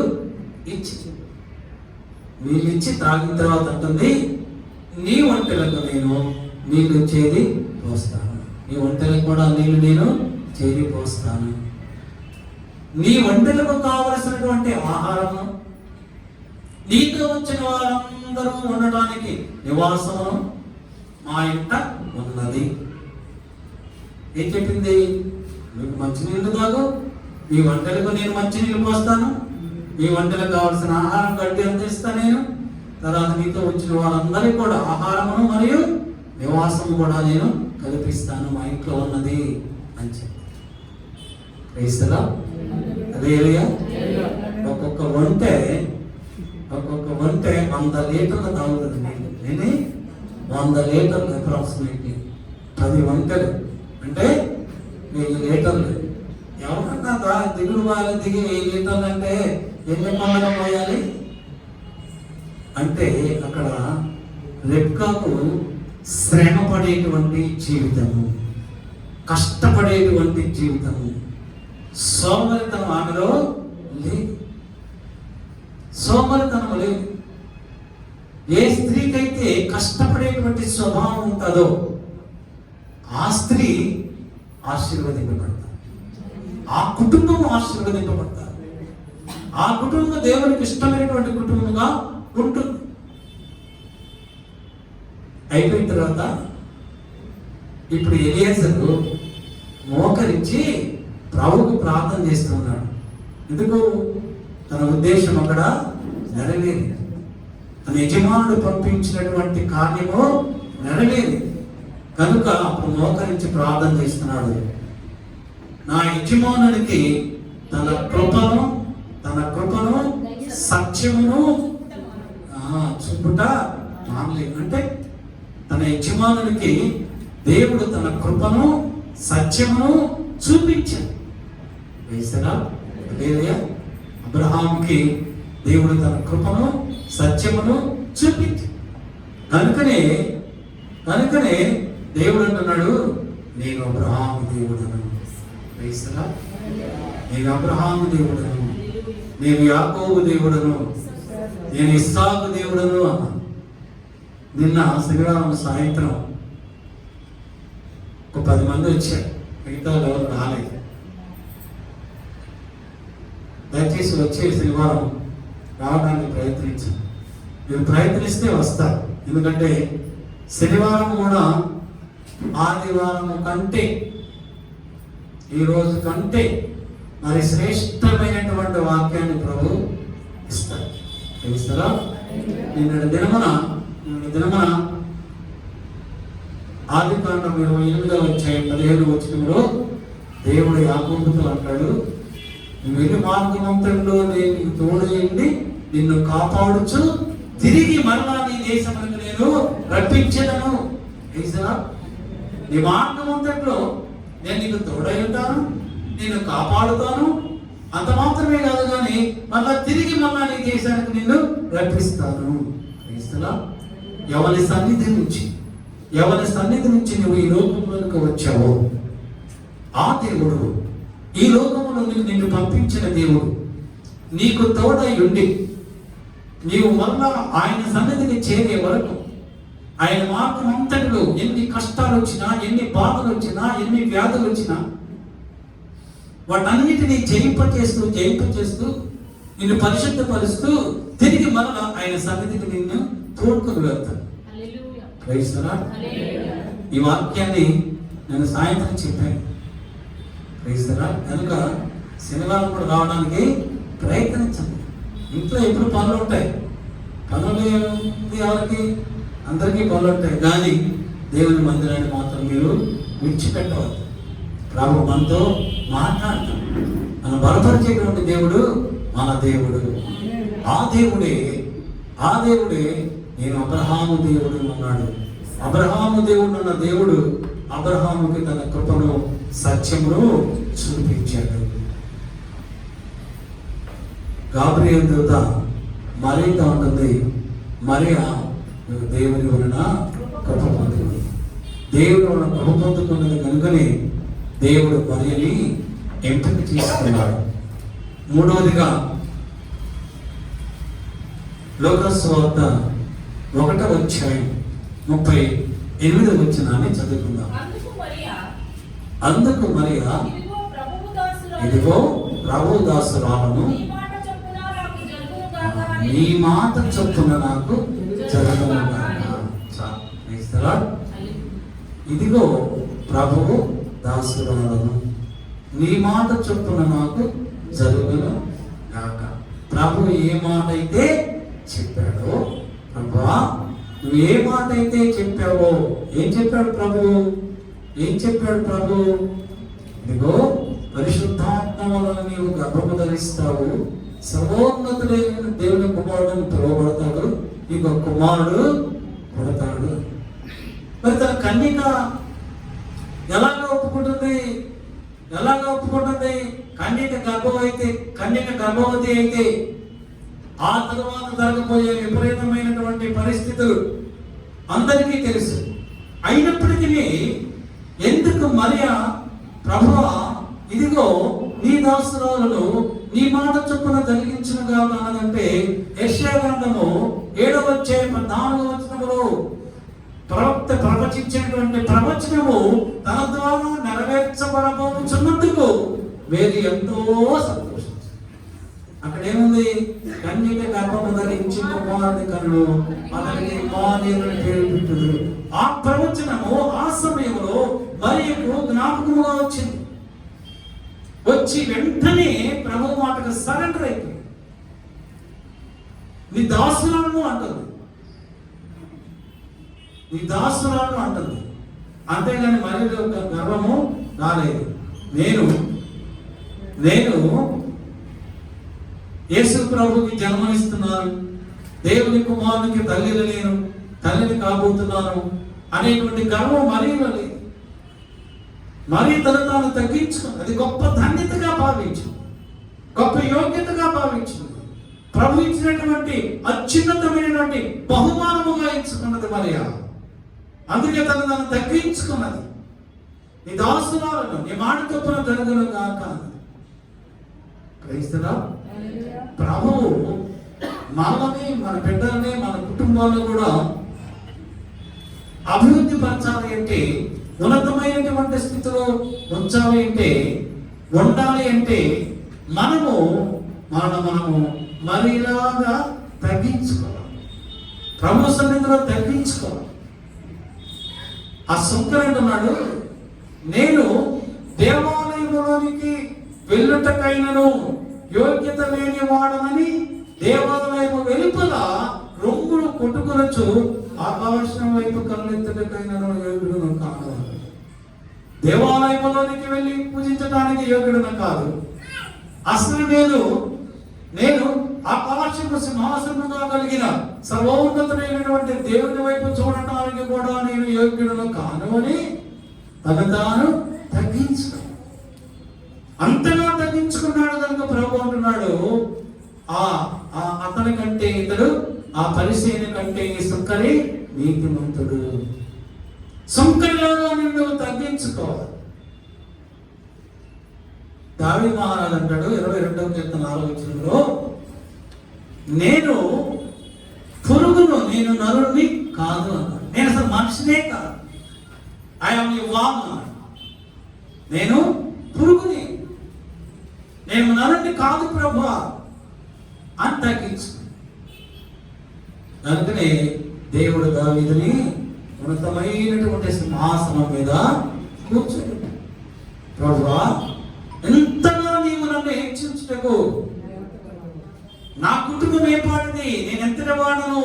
ఇచ్చి త్రాగిన తర్వాత అంటుంది, నీ ఒంటెలకు నేను నీళ్లు చేది పోస్తాను, నీ ఒంటెలకు కూడా నీళ్లు నేను చేది పోస్తాను, నీ ఒంటెలకు కావలసినటువంటి ఆహారము, నీతో వచ్చిన వారందరూ ఉండడానికి నివాసమును మా ఇంట ఉన్నది. ఏం చెప్పింది? మీకు మంచినీళ్ళు తాగు, మీ వంటలకు నేను మంచినీళ్ళు పోస్తాను, మీ వంటలకు కావాల్సిన ఆహారం గడ్డి అందిస్తాను నేను, తర్వాత మీతో వచ్చిన వారందరికీ కూడా ఆహారమును మరియు నివాసము కూడా నేను కల్పిస్తాను, మా ఇంట్లో ఉన్నది అని చెప్పి. క్రైస్తలా హల్లెలూయా. ఒక్కొక్క వంటే 100 లీటర్లు తాగుతుంది నీళ్ళు. నేను 100 లీటర్లు, అప్రాక్సిమేట్లీ 10 వంటలు అంటే 1000 లీటర్లు. ఎవరన్నా దిగులు వాళ్ళు దిగి 1000 లీటర్లు అంటే ఎన్ని పండుగ పోయాలి అంటే అక్కడ రెబ్కాకు శ్రమ పడేటువంటి జీవితము, కష్టపడేటువంటి జీవితము, సోమరితనం ఆమెలో లేదు. సోమరితనం లేదు. ఏ స్త్రీకైతే కష్టపడేటువంటి స్వభావం ఉంటుందో ఆ స్త్రీ ఆశీర్వదింపబడతారు, ఆ కుటుంబం ఆశీర్వదింపబడతారు, ఆ కుటుంబం దేవునికి ఇష్టమైనటువంటి కుటుంబంగా ఉంటుంది. అయిపోయిన తర్వాత ఇప్పుడు ఎలియాజరు మోకరించి ప్రభువుకు ప్రార్థన చేస్తున్నాడు. ఎందుకు? తన ఉద్దేశం అక్కడ నెరవేరింది. తన యజమానుడు పంపించినటువంటి కార్యము నెరవేరింది కనుక అప్పుడు మోకరించి ప్రార్థన చేస్తున్నాడు. నా యజమానుడికి తన కృపను సత్యమును చూపుట మానలేదు. అంటే తన యజమానుడికి దేవుడు తన కృపను సత్యమును చూపించాడు. వేసరా లేదా? అబ్రహాంకి దేవుడు తన కృపను సత్యమును చూపించాడు. కనుకనే దేవుడు అంటున్నాడు, నేను అబ్రహాము దేవుడను. వేసరా? నేను అబ్రహాము దేవుడను, నేను యాకోబు దేవుడను, నేను ఇస్సాకు దేవుడను అన్నా. నిన్న శనివారం సాయంత్రం ఒక 10 మంది వచ్చారు, మిగతా ఎవరు రాలేదు. దయచేసి వచ్చే శనివారం రావడానికి ప్రయత్నించండి. మీరు ప్రయత్నిస్తే వస్తారు. ఎందుకంటే శనివారం కూడా ఆదివారం కంటే, ఈరోజు కంటే మరి శ్రేష్టమైనటువంటి వాక్యాన్ని ప్రభు ఇస్తారు. తెలుస్తారా? నిన్నటి దినమున ఆదికాండం 28వ అధ్యాయం 15వ వచనంలో దేవుడు యాకోబుతో అంటాడు, నువ్వు వెళ్ళి మార్గమంతట్లో నేను తోడేయండి, నిన్ను కాపాడుచు తిరిగి మరలా నీ దేశములకు నేను రప్పించదను. నీ మార్గమంతట్లో నేను నీకు తోడై ఉంటాను, నిన్ను కాపాడుతాను. అంత మాత్రమే కాదు కానీ మళ్ళా తిరిగి నీ దేశానికి నిన్ను రప్పిస్తాను. ఎవరి సన్నిధి నుంచి నువ్వు ఈ లోకంలోకి వచ్చావో ఆ దేవుడు, ఈ లోకంలో నిన్ను పంపించిన దేవుడు నీకు తోడై ఉండి నీవు మళ్ళా ఆయన సన్నిధిని చేరే వరకు, ఆయన మార్గం అంతటిలో ఎన్ని కష్టాలు వచ్చినా, ఎన్ని బాధలు వచ్చినా, ఎన్ని వ్యాధులు వచ్చినా వాటన్నిటినీ జయింపచేస్తూ నిన్ను పరిశుద్ధపరుస్తూ తిరిగి మరలా ఆయన సన్నిధికి నిన్ను తోడుకొని వెళ్తాడు. క్రైస్తరా? ఈ వాక్యాన్ని నేను సాయంత్రం చెప్పాను. క్రైస్తరా? కనుక శనివారం కూడా రావడానికి ప్రయత్నించండి. ఇంట్లో ఎప్పుడు పనులు ఉంటాయి, పనులు ఎవరికి? అందరికీ పనులు ఉంటాయి. కానీ దేవుని మందిరాన్ని మాత్రం మీరు విడిచిపెట్టవద్దు. ప్రభు మనతో మాట్లాడతాం. మనం బలపరిచేటువంటి దేవుడు మన దేవుడు. ఆ దేవుడే నేను అబ్రహాము దేవుడు అన్నాడు. అబ్రహాము దేవుడు అన్న దేవుడు అబ్రహాముకి తన కృపను సత్యమును చూపించాడు. గాబ్రియల్ దూత మరియతో ఉంటుంది, మరియా దేవుని వలన కృప పొందుకుంది. దేవుని వలన కృప పొందుకున్నది కనుకనే దేవుడు మరియని ఎంపిక చేసుకున్నాడు. మూడవదిగా లోకస్వార్త 1వ అధ్యాయం 38వ వచనాన్ని చదువుకుందాం. అందుకు మరియా, ఇదిగో ప్రభువు దాసురాలను, నీ మాట చొప్పున నాకు జరుగును గాక. ఇదిగో ప్రభువు దాసురాలను, నీ మాట చొప్పున నాకు జరుగును గాక. ప్రభు ఏ మాట అయితే చెప్పాడో, ప్రభువా నువ్వు ఏ మాట అయితే చెప్పావో, ఏం చెప్పాడు ప్రభు? ఏం చెప్పాడు ప్రభు? ఇదిగో పరిశుద్ధాత్మ వలన నీవు గర్భము ధరిస్తావు, సర్వోన్నతుడైన దేవుని కుమారుడు పిలువబడతాడు, నీకు కుమారుడు పుడతాడు. మరి తన కన్యక ఎలాగ ఒప్పుకుంటుంది? కన్యక గర్భవతి అయితే ఆ తర్వాత జరగబోయే విపరీతమైనటువంటి పరిస్థితులు అందరికీ తెలుసు. అయినప్పటికీ ఎందుకు మరియా ప్రభువా ఇదిగో నీ దాసురాలను నీ మాట చొప్పున జరిగించునుగా అన్నదంటే, యెషయా గ్రంథము 7వ అధ్యాయం 14వ వచనములో ప్రవక్త ప్రవచించినటువంటి ప్రవచనము తన ద్వారా నెరవేర్చబడబోతున్నందుకు వేది ఎంతో సంతోషించింది. అక్కడ ఏముంది? కన్యక గర్భము ధరించి కుమారుని కనులు, అతనికి ఇమ్మానుయేలు అని పేరు పెట్టుదురు. ఆ ప్రవచనము ఆ సమయంలో మరియకు జ్ఞాపకముగా వచ్చింది. వచ్చి వెంటనే ప్రభు మాటకు సరెండర్ అయిపోయింది. నీ దాసురాలను అంటుంది, అంతేగాని మరి గర్వము రాలేదు. నేను యేసు ప్రభుకి జన్మనిస్తున్నాను, దేవుని కుమారునికి తల్లిని కాబోతున్నాను అనేటువంటి గర్వం మరియలో లేదు. మరి తను తగ్గించుకుంది. అది గొప్ప ధన్యతగా భావించింది, గొప్ప యోగ్యతగా భావించింది. ప్రభు ఇచ్చినటువంటి అత్యున్నతమైనటువంటి బహుమానముగా ఎంచుకున్నది మరియా. అందుకే తను తగ్గించుకున్నది. నీ దాసురాలను నీ మాట చొప్పున జరుగును గాక. క్రైస్తరా ప్రభువు మనల్ని, మన బిడ్డల్ని, మన కుటుంబాలను కూడా అభివృద్ధి పరచాలి అంటే, ఉన్నతమైనటువంటి స్థితిలో ఉంచాలి అంటే, ఉండాలి అంటే మనము మరిలాగా తగ్గించుకోవాలి. ప్రభు సన్నిధిలో తగ్గించుకోవాలి. ఆ సుంకరంటున్నాడు, నేను దేవాలయంలోనికి వెళ్ళుటకైనను యోగ్యత లేని వాడనని దేవాలయము వెలుపల రొమ్ములు కొట్టుకొనొచ్చు ఆకాశం వైపు కళ్ళెత్తుటకైనను యోగ్యుడును కాదు. దేవాలయంలోనికి వెళ్ళి పూజించడానికి యోగ్యుడును కాదు. అసలు నేను ఆకాశపు సింహాసనముగా కలిగిన సర్వోన్నతుడైనటువంటి దేవుని వైపు చూడటానికి కూడా నేను యోగ్యుడును కాను అని తాను తగ్గించుకున్నాడు. అంతగా తగ్గించుకున్నాడు కనుక ప్రభు అంటున్నాడు, అతని కంటే ఇతడు, ఆ పరిశీలన కంటే ఈ సుంకరి నీతిమంతుడు. సుంకరిలాగా నిన్ను తగ్గించుకోవాలి. దావీదు మహారాజు అంటాడు 22వ కీర్తన 6వ వచనంలో, నేను పురుగును, నేను నరుణ్ణి కాదు అన్నాడు. నేను అసలు మనిషినే కాదు, ఐఎమ్ యు వామ్. నేను పురుగుని, నేను నరుణ్ణి కాదు ప్రభువా అని తగ్గించు. అందుకనే దేవుడు దావీదుని ఉన్నతమైనటువంటి సింహాసనం మీద కూర్చొని, ప్రభువా ఎంతగా నీవు నన్ను హెచ్చించుటకు, నా కుటుంబం ఏ పాటిది, నేను ఎంతటి వాడను.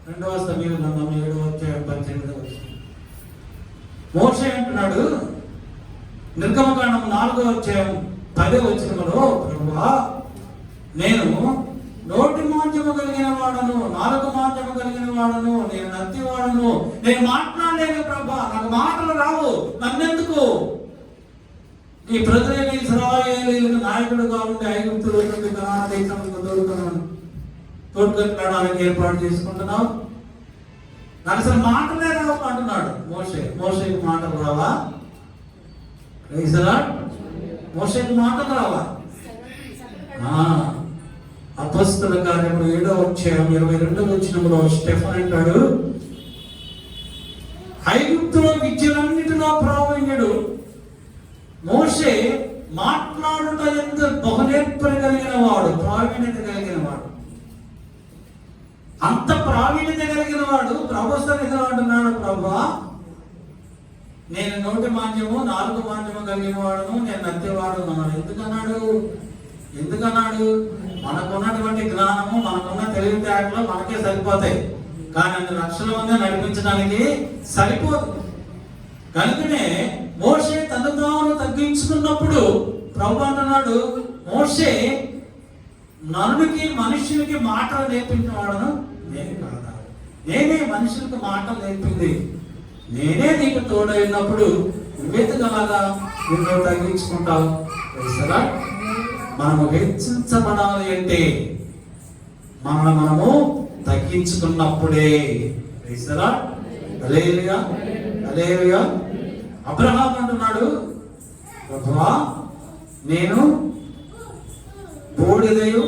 2వ సమూయేలు గ్రంథం 7వ అధ్యాయం 18వ వచనం. మోషే అంటున్నాడు నిర్గమకాండం 4వ అధ్యాయం 10వ వచనంలో, ప్రభువా నేను నోటి మాంద్యము కలిగిన వాడను, నాలుగు మాంద్యము కలిగిన వాడను, నేను నత్తి వాడను, నేను మాట్లాడలేను ప్రభా, నాకు మాటలు రావు, నన్నెందుకు ఈ ప్రజలైన ఇశ్రాయేలీయులకు నాయకుడుగా ఉండి ఐగుప్తులో నుండి కనాను దేశంలో తోడుకొనడానికి ఏర్పాటు చేసుకుంటున్నావు, నాకు అసలు మాటలే రావు అంటున్నాడు మోషేకి మాటలు రావా? మోషేకి మాటలు రావా? అపొస్తలుల కార్యములు 7వ అధ్యాయం 22వ వచనంలో స్టెఫన్ అంటాడు, ఐగుప్తులో విద్యలన్నిటిలో ప్రావీణ్యుడు మోషే, మాట్లాడుట యందు బహునేర్పణ కలిగిన వాడు, ప్రావీణ్యత కలిగిన వాడు. అంత ప్రావీణ్యత కలిగిన వాడు ప్రభు సన్నిధిలో అంటున్నాడు, ప్రభువా నేను నోటి మాంద్యము నాలుగు మాంద్యము కలిగిన వాడును, నేను నత్తేవాడు అన్నాడు. ఎందుకన్నాడు? మనకున్నటువంటి జ్ఞానము, మనకున్న తెలివితేటలు మనకే సరిపోతాయి, కానీ అన్ని లక్షల మంది నడిపించడానికి సరిపోదు. కనుకనే మోషే తను తాను తగ్గించుకున్నప్పుడు ప్రభు అంటున్నాడు, మోషే నరుడికి మనుషులకి మాటలు నేర్పించిన వాడును నేను కాదా, నేనే మనుషులకు మాటలు నేర్పింది, నేనే నీకు తోడైనప్పుడు నువ్వెందుకలాగా నిన్ను తగ్గించుకుంటావు? మనము హెచ్చించబడాలి అంటే మనము తగ్గించుకున్నప్పుడే. హల్లెలూయా. అబ్రహాము అంటున్నాడు, ప్రభువా నేను బూడిదయు,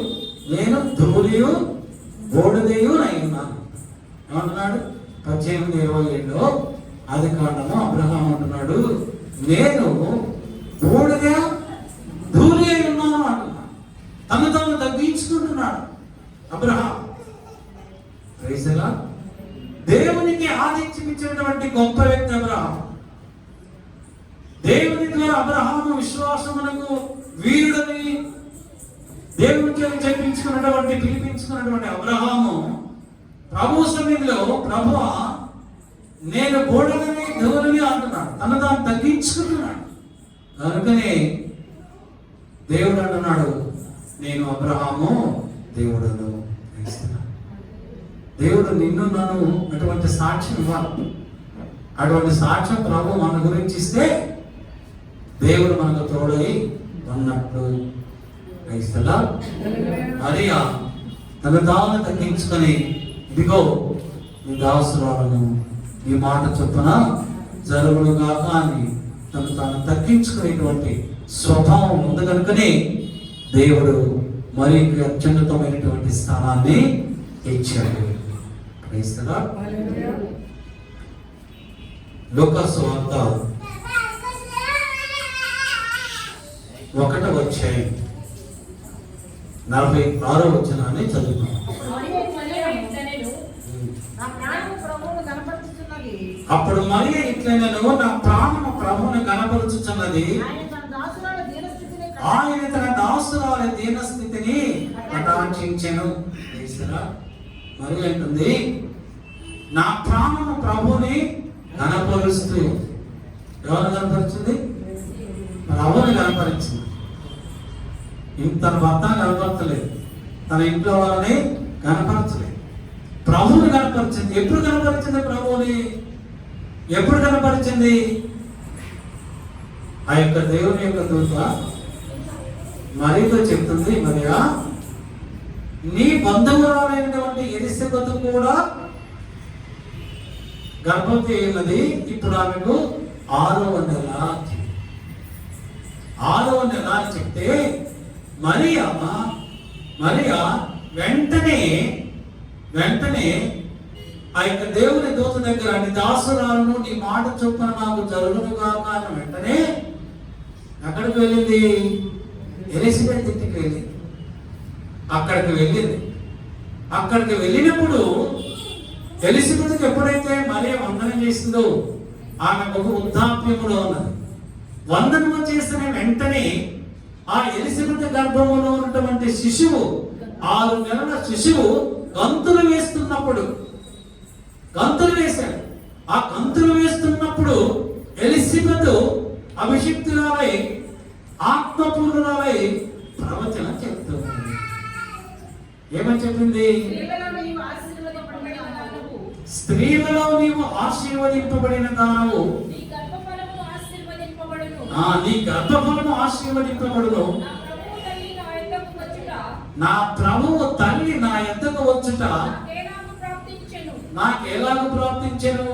నేను ధూళియు బూడిదయు అయి ఉన్నాను. ఏమంటున్నాడు? 18:27 ఆదికాండము అబ్రహాము అంటున్నాడు, నేను బూడిద ధూళి అయి ఉన్నాను అంటున్నాడు. తను తాను తగ్గించుకుంటున్నాడు అబ్రహాం. Praise the Lord. దేవునికి ఆతిథ్యం ఇచ్చినటువంటి గొప్ప వ్యక్తి అబ్రహాం. దేవుని ద్వారా అబ్రహాము విశ్వాసమునకు వీరుడని దేవునికి పిలిపించుకున్నటువంటి అబ్రహాము ప్రభు సన్నిధిలో, ప్రభువా నేను బూడిదని ధూళిని అంటున్నాడు, తను తాను తగ్గించుకుంటున్నాడు. కనుకనే దేవుడు అంటున్నాడు, నేను అబ్రహాము దేవుడను. దేవుడు నిన్ను నన్ను అటువంటి సాక్ష్యం ఇవ్వాలి. అటువంటి సాక్ష్యం ప్రభు మన గురించి ఇస్తే దేవుడు మనకు తోడై ఉన్నట్లు. మరియా తను తాను తగ్గించుకొని, ఇదిగో నీ దాసురాలను ఈ మాట చొప్పున జరుగునుగాక అని తను తాను తగ్గించుకునేటువంటి స్వభావం ఉంది. కనుకనే దేవుడు మరి అత్యున్నతమైనటువంటి స్థానాన్ని ఇచ్చాడు. లూకాసు వార్త 1వ అధ్యాయం 46వ వచనాన్ని చదువుతాం. అప్పుడు మరియ ఇట్లైనను నా ప్రాణము ప్రభువును కనపరుచుచున్నది, ఆయన తన దాసురాలి దీనస్థితిని కటాక్షించెను. మరి అంటుంది, నా ప్రాణము ప్రభుని కనపరుస్తూ. ఎవరు కనపరిచింది? ప్రభుని కనపరిచింది. తన భర్త కనపరచలేదు, తన ఇంట్లో వాళ్ళని కనపరచలేదు, ప్రభుని కనపరిచింది. ఎప్పుడు కనపరిచింది ప్రభుని? ఎప్పుడు కనపరిచింది? ఆ యొక్క దేవుని యొక్క దూత మరియతో చెప్తుంది, మరియా నీ బంధువురాలైనటువంటి ఎలిసబెతు కూడా గర్భవతి అయినది, ఇప్పుడు ఆమెకు 6వ నెల అని చెప్తే మరియా వెంటనే ఆ యొక్క దేవుని దూత దగ్గర, నీ దాసురాలను నీ మాట చొప్పున నాకు జరుగునుగా అని వెంటనే ఎక్కడికి వెళ్ళింది? ఎలిజబెత్ ఇంటికి వెళ్ళింది. అక్కడికి వెళ్ళినప్పుడు ఎలిజబెత్కి ఎప్పుడైతే మరియ వందనం చేసిందో ఆమె ఒక వృద్ధాప్యములో ఉన్నది. వందనము చేసిన వెంటనే ఆ ఎలిజబెత్ గర్భంలో ఉన్నటువంటి శిశువు, 6 నెలల శిశువు గంతులు వేశాడు. ఆ గంతులు వేస్తున్నప్పుడు ఎలిజబెత్ అభిషిక్తురాలై ఆత్మపూర్ణురాలై ప్రవచన చెప్తుంది. ఏమని చెప్పింది? స్త్రీలలో నీవు ఆశీర్వదింపబడిన దానవు, నీ గర్భఫలము ఆశీర్వదింపబడును. నా ప్రభువు తల్లి నా యొద్దకు వచ్చుట నాకెలాగూ ప్రాప్తించెను?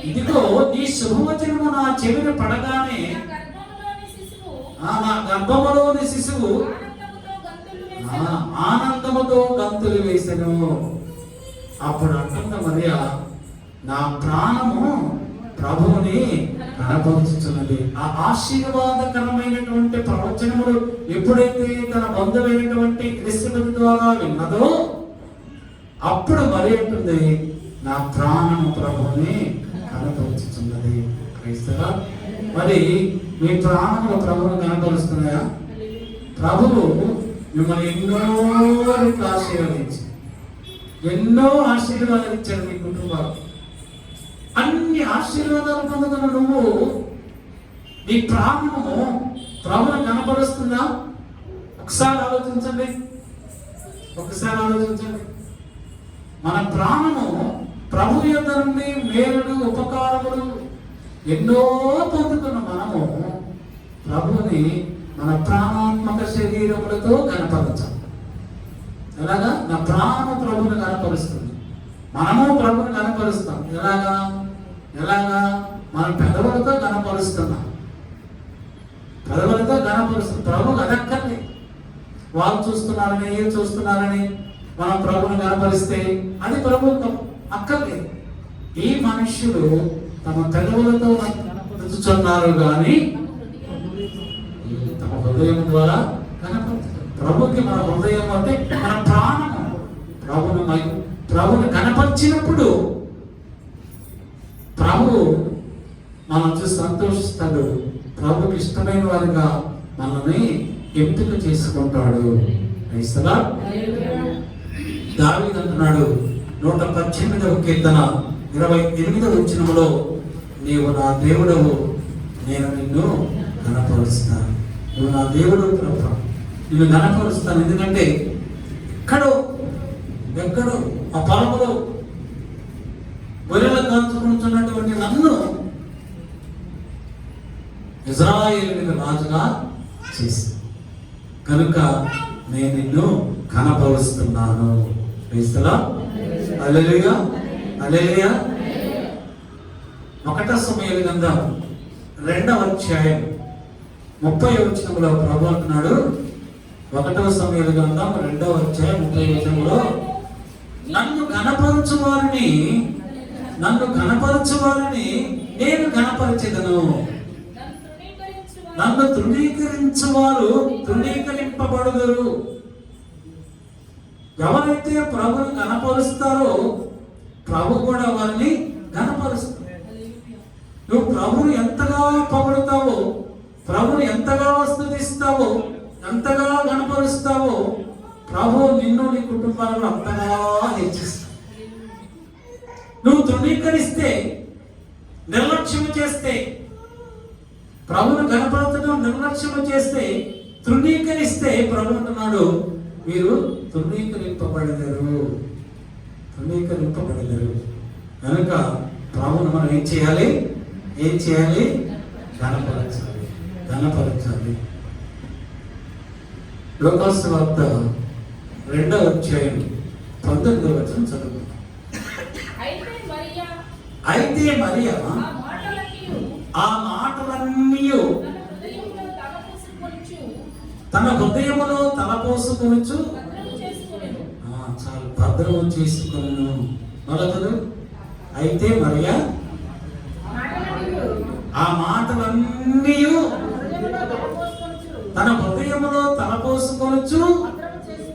ఇదిగో నీ శుభవచనము నా చెవిన పడగానే నా గర్భములోని శిశువు ఆనందముతో గంతులు వేసెను. అప్పుడు అంటున్న మరియా, నా ప్రాణము ప్రభువుని కనపరుచుచున్నది. ఆ ఆశీర్వాదకరమైనటువంటి ప్రవచనములు ఎప్పుడైతే తన బంధువైనటువంటి ఎలిజబెత్ ద్వారా విన్నదో అప్పుడు మరి అంటుంది, నా ప్రాణము ప్రభువుని కనపరుచుతున్నది. క్రైస్తవ మరి మీ ప్రాణములు ప్రభువును కనపరుస్తున్నాయా? ప్రభువు మిమ్మల్ని ఎన్నో రెట్లు ఆశీర్వదించి ఎన్నో ఆశీర్వాదాలు ఇచ్చాడు మీ కుటుంబాలు. అన్ని ఆశీర్వాదాలు పొందుతున్న నువ్వు నీ ప్రాణము ప్రభువును కనపరుస్తుందా? ఒకసారి ఆలోచించండి. మన ప్రాణము ప్రభు యొద్ద నుండి మేలుడు ఉపకారములు ఎన్నో పొందుతున్న మనము ప్రభుని మన ప్రాణాత్మక శరీరములతో కనపరచాలి. ఎలాగా? నా ప్రాణము ప్రభుని కనపరుస్తుంది, మనము ప్రభుని కనపరుస్తాం. ఎలాగా? మన పెదవులతో కనపరుస్తున్నాం, ప్రభు అదక్కర్లే. వాళ్ళు చూస్తున్నారని ఏం చూస్తున్నారని మనం ప్రభుని కనపరిస్తే అది ప్రభు అక్కర్లేదు. ఈ మనుష్యులు తమ పెదవులతో కనపరుచుచున్నారు కానీ తమ హృదయం ద్వారా కనపరుచుతారు. ప్రభుకి మన హృదయం అంటే మన ప్రాణము ప్రభుని కనపరిచినప్పుడు ప్రభు మనం చూసి సంతోషిస్తాడు. ప్రభుకి ఇష్టమైన వారిగా మనల్ని ఎంపిక చేసుకుంటాడు. దావీదు అంటున్నాడు 118వ కీర్తన 28వ వచనములో, నీవు నా దేవుడవు, నేను నిన్ను కనపరుస్తాను. నువ్వు నా దేవుడు ప్రభు, నిన్ను కనపరుస్తాను. ఎందుకంటే ఎక్కడో ఆ పొలంలో గొర్రెలు కాచుకుంటున్నటువంటి నన్ను ఇజ్రాయేలుకి రాజుగా చేసి కనుక నేను నిన్ను కనపరుస్తున్నాను. హల్లెలూయా, హల్లెలూయా. 1 సమూయేలు గ్రంథం 2వ అధ్యాయం 30వ వచనంలో ప్రభు అంటున్నాడు, 1 సమూయేలు గ్రంథం 2వ అధ్యాయం 30వ వచనంలో, నన్ను కనపరచువారిని నేను కనపరచెదను. నన్ను తృణీకరించువారు తృణీకరింపబడుదురు. ఎవరైతే ప్రభుని కనపరుస్తారో ప్రభు కూడా వారిని కనపరుస్తారు. నువ్వు ప్రభుని ఎంతగా పొగుడుతావో, ప్రభుని ఎంతగా స్తుతిస్తావో, ఎంతగా కనపరుస్తావో ప్రభు నిన్ను నీ కుటుంబాలను అంతగా హెచ్చిస్తావు. నువ్వు తృణీకరిస్తే, నిర్లక్ష్యం చేస్తే, ప్రభును కనపరచడం నిర్లక్ష్యం చేస్తే, తృణీకరిస్తే ప్రభు అంటున్నాడు, మీరు తృణీకరింపబడలేరు. కనుక ప్రభును మనం ఏం చేయాలి? కనపరచాలి. లూకాసు వార్త 2వ అధ్యాయం 19వ వచనం చదువు. అయితే మరియా ఆ మాటలన్నీ తన హృదయములో తలపోసుకొనుచు చాలా భద్రము చేసుకొను. మొదలు అయితే మరియా ఆ మాటలన్నీ తన హృదయములో తలపోసుకొనుచు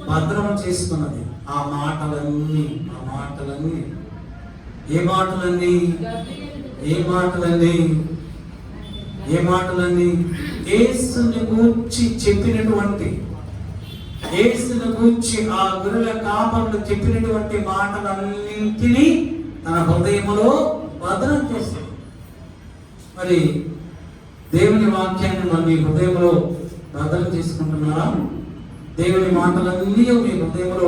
భద్రము చేసుకున్నది. ఆ మాటలన్నీ ఏ మాటలన్నీ యేసుని గూర్చి చెప్పినటువంటి, యేసుని గూర్చి ఆ గొర్రెల కాపరులు చెప్పినటువంటి మాటలన్నింటినీ తన హృదయములో భద్రం చేస్తాడు. మరి దేవుని వాక్యాన్ని మన మీ హృదయంలో భద్రం చేసుకుంటున్నారా? దేవుని మాటలన్నీ మీ హృదయంలో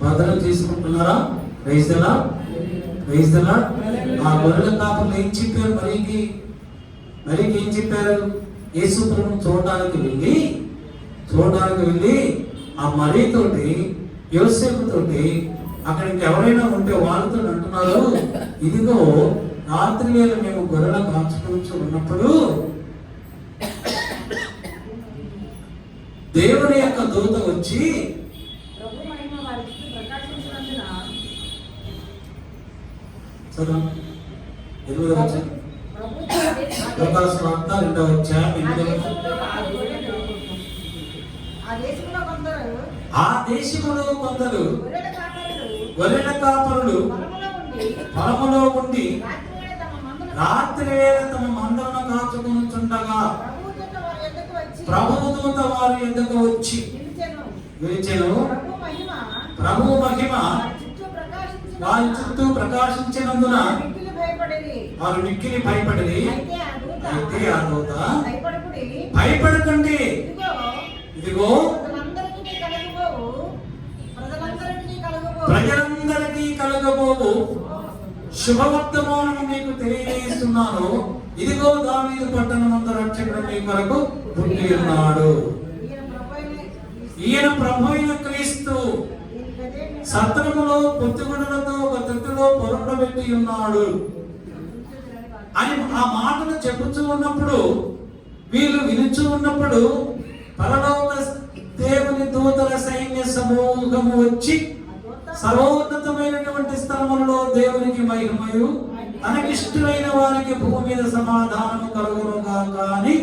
భద్రం చేసుకుంటున్నారా? Praise the Lord. ఆ గొర్రెల కాపరులు ఏం చెప్పారు? మరికి ఏం చెప్పారు? యేసు ప్రభువును చూడడానికి వెళ్ళి ఆ మరియతోటి, యోసేపు తోటి, అక్కడికి ఎవరైనా ఉంటే వాళ్ళతో అంటున్నారు, ఇదిగో రాత్రి వేళ మేము గొర్రెల కాచుకుంటూ ఉన్నప్పుడు దేవుని యొక్క దూత వచ్చి ఆ దేశములో కొందరు గొర్రెల కాపరులు పొలములో ఉండి రాత్రి వేళ తమ మందలను కాచుకొనుచుండగా ప్రభువుతో వారి యొద్దకు వచ్చి ప్రభుదూత వారి యొద్దకు వచ్చి నిలిచెను. విలిచెను. ప్రభు మహిమ ప్రభు మహిమ వారి చుట్టూ ప్రకాశించినందున మిక్కిలి భయపడిరి. వారు మిక్కిలి భయపడిరి. అయితే ఆ దూత భయపడకుడి, భయపడకండి, ఇదిగో ఇదిగో ప్రజలందరికీ కలగబోవు శుభవర్తమానము మీకు తెలియజేస్తున్నాను. ఇదిగో దావీదు పట్టణమందు రక్షకుడు మీ కొరకు పుట్టి ఉన్నాడు. ఈయన ప్రభు అయిన క్రీస్తు సత్రములో పొత్తిగుడులతో ఒక తొట్టిలో పొరబెట్టి ఉన్నాడు అని ఆ మాటను చెప్పుచూ ఉన్నప్పుడు, వీళ్ళు వినుచూ ఉన్నప్పుడు పరలోక దేవుని దూతల సైన్య సమూహము వచ్చి సర్వోన్నతమైనటువంటి స్థలములలో దేవునికి మహిమయు తనకిష్టులైన వారికి భూమి మీద సమాధానము కలుగునుగాక అని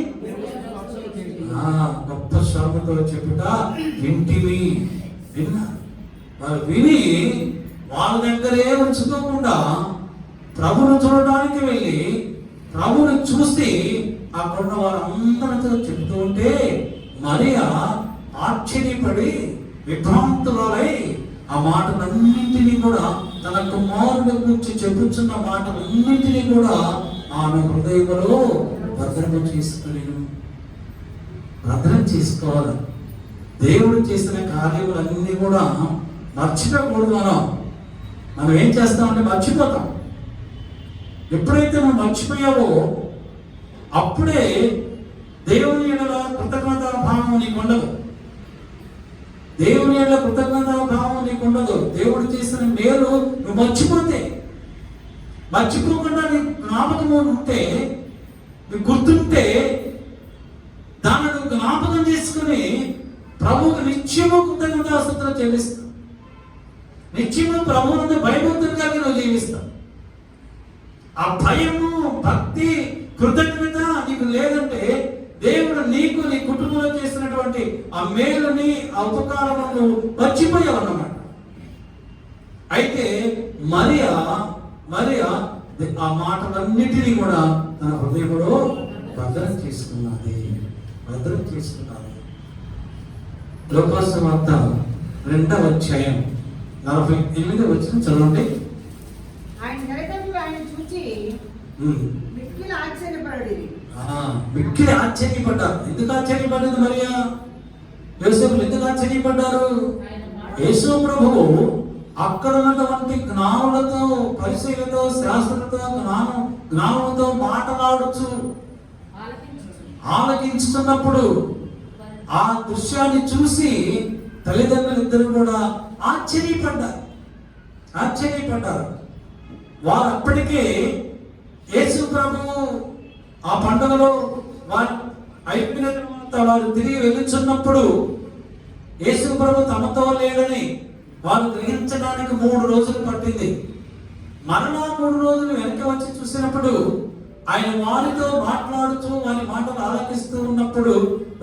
గొప్ప స్వరముతో చెప్పుట వింటివి. విన్నారు. వారు విని వాళ్ళ దగ్గరే ఉంచుకోకుండా ప్రభును చూడడానికి వెళ్ళి ప్రభుని చూసి అక్కడున్న వారందరితో చెప్తూ ఉంటే మరియా ఆశ్చర్యపడి విభ్రాంతులై ఆ మాటలన్నింటినీ కూడా తన కుమారుడి గురించి చెప్పుచున్న మాటలన్నింటినీ కూడా ఆమె హృదయంలో భద్రం చేసుకోవాలి. దేవుడు చేసిన కార్యములన్నీ కూడా మర్చిపోకూడదు. మనం ఏం చేస్తామంటే మర్చిపోతాం. ఎప్పుడైతే నువ్వు మర్చిపోయావో అప్పుడే దేవుని ఎడల కృతజ్ఞతా భావం నీకు ఉండదు. దేవుని ఎడల కృతజ్ఞతా భావం నీకు ఉండదు. దేవుడు చేసిన మేలు నువ్వు మర్చిపోకుండా నీ జ్ఞాపకం ఉంటే, నీకు గుర్తుంటే దాన్ని నువ్వు జ్ఞాపకం చేసుకుని ప్రభువుకు నిత్యము కృతజ్ఞతాస్తుతులు చెల్లిస్తావు. నిత్యము ప్రభువునందు భయభక్తులుగా నువ్వు జీవిస్తావు. ఆ భయము, భక్తి, కృతజ్ఞత నీకు లేదంటే దేవుడు నీకు నీ కుటుంబంలో చేసినటువంటి ఆ మేలుని, ఆ ఉపకారమును మర్చిపోయావు అన్నమాట. అయితే మరియా ఆ మాటలన్నిటినీ కూడా తన హృదయంలో భద్రం చేసుకున్నది. లోకాసు వార్త 2వ అధ్యాయం 48వ వచనం చదవండి. మిక్కిలి ఆశ్చర్యపడ్డారు. ఎందుకు ఆశ్చర్యపడ్డది మరియా? యోసేపులు ఎందుకు ఆశ్చర్యపడ్డారు? యేసు ప్రభువు అక్కడ ఉన్నటువంటి జ్ఞానులతో, పరిశీలతో, శాస్త్రులతో, జ్ఞానులతో మాట్లాడుచు ఆలకించుతున్నప్పుడు ఆ దృశ్యాన్ని చూసి తల్లిదండ్రులు ఇద్దరు కూడా ఆశ్చర్యపడ్డారు. వారు అప్పటికే యేసు ప్రభువు ఆ పండుగలో వారు అయిపోయిన తర్వాత వారు తిరిగి వెళ్ళుచున్నప్పుడు యేసు ప్రభు తమతో లేడని వారు గ్రహించడానికి 3 రోజులు పట్టింది. మరలా 3 రోజులు వెనక వచ్చి చూసినప్పుడు ఆయన వారితో మాట్లాడుతూ వారి మాటలు ఆలకిస్తూ ఉన్నప్పుడు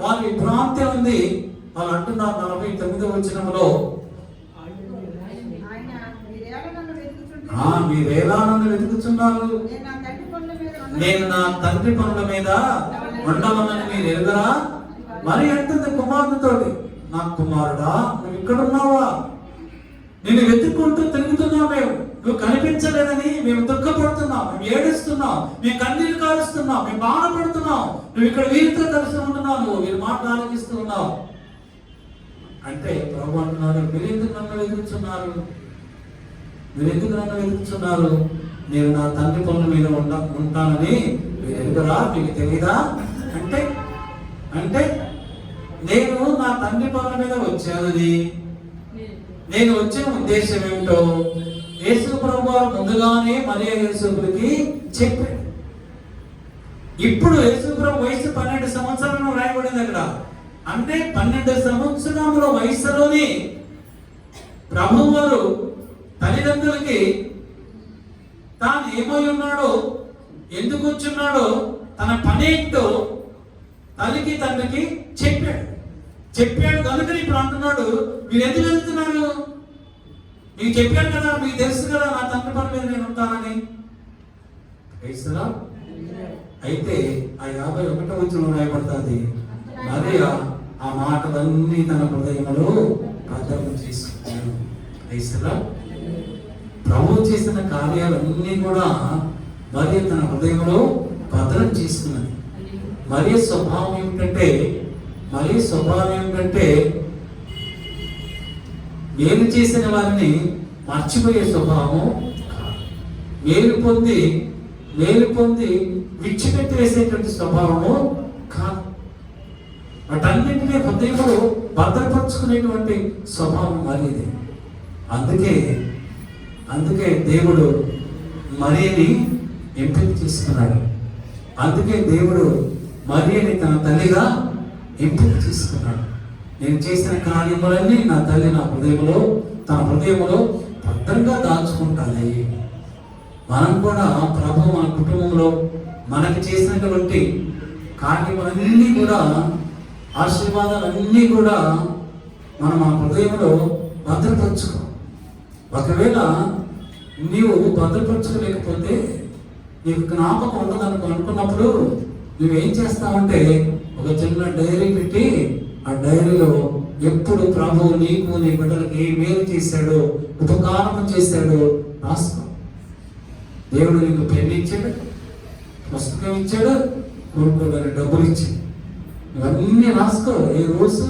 వారి విభ్రాంతి ఉంది. వాళ్ళు అంటున్నారు 49వ వచనంలో, మీరేలా నన్ను వెతుకుతున్నారు? నేను నా తండ్రి పనుల మీద ఉండవనని మీరు ఎరుగరా? మరి అంటుంది కుమారుడితోటి, నా కుమారుడా నువ్వు ఇక్కడ ఉన్నావా? నేను వెతుక్కుంటూ తిరుగుతున్నావు. నువ్వు కనిపించలేదని మేము దుఃఖపడుతున్నాం, మేము ఏడుస్తున్నాం, మేము కన్నీరు కారుస్తున్నాం, మేము బాధపడుతున్నాం. నువ్వు ఇక్కడ వీరితో కలిసి ఉంటున్నావు, వీరు మాట ఆలోచిస్తూ ఉన్నావు అంటే ప్రభు అంటున్నారు, మీరెందుకు నన్ను వెతుకుతున్నారు? నేను నా తండ్రి పనుల మీద ఉంటానని మీరు ఎదుగురా? మీకు తెలీదా? అంటే నేను నా తండ్రి పనుల మీద వచ్చానని, నేను వచ్చిన ఉద్దేశం ఏమిటో యేసు ప్రభు ముందుగానే మరియా యోసేపులకి చెప్పాడు. ఇప్పుడు యేసు ప్రభు వయసు 12 సంవత్సరాలు రాయబడింది అక్కడ. అంటే 12 సంవత్సరముల వయసులోనే ప్రభు వారు తల్లిదండ్రులకి తాను ఏమై ఉన్నాడో, ఎందుకు వచ్చున్నాడో, తన పనేంటో తల్లికి తండ్రికి చెప్పాడు కనుక ఇప్పుడు అంటున్నాడు, మీరు ఎందుకు వెళ్తున్నారు? మీకు చెప్పాను కదా, మీకు తెలుసు కదా నా తండ్రి పని మీద నేను ఉంటానని. క్రైస్తలా అయితే ఆ 51వ వచనంలో రాయబడుతుంది, మరియా ఆ మాటలన్నీ తన హృదయంలో భద్రం చేసుకున్నాడు. క్రైస్తలా ప్రభు చేసిన కార్యాలన్నీ కూడా మరియ తన హృదయంలో భద్రం చేసుకున్నది. మరియ స్వభావం ఏమిటంటే మేలు చేసిన వారిని మర్చిపోయే స్వభావం కాదు. మేలు పొంది విడిచిపెట్టి వేసేటువంటి స్వభావము కాదు. వాటన్నింటినీ హృదయంలో భద్రపరుచుకునేటువంటి స్వభావం మరియది. అందుకే దేవుడు మరియని ఎంపిక చేసుకున్నాడు. అందుకే దేవుడు మరియని తన తల్లిగా ఎంపిక చేసుకున్నాడు. నేను చేసిన కార్యములన్నీ నా తల్లి తన హృదయంలో భద్రంగా దాచుకుంటాను. మనం కూడా ప్రభు మన కుటుంబంలో మనకు చేసినటువంటి కార్యములన్నీ కూడా, ఆశీర్వాదాలన్నీ కూడా మనం ఆ హృదయంలో భద్రపరచుకో. ఒకవేళ నీవు భద్రపరచుకోలేకపోతే, నీకు జ్ఞాపకం అనుకున్నప్పుడు నువ్వేం చేస్తావంటే ఒక చిన్న డైరీ పెట్టి ఆ డైరీలో ఎప్పుడు ప్రభు నీకు నీ బిడ్డలకి ఏ మేలు చేశాడో, ఉపకారం చేశాడో రాసుకో. దేవుడు నీకు పెన్ ఇచ్చాడు, పుస్తకం ఇచ్చాడు, కొనుక్కోడానికి డబ్బులు ఇచ్చాడు. ఇవన్నీ రాసుకో. ఏ రోజు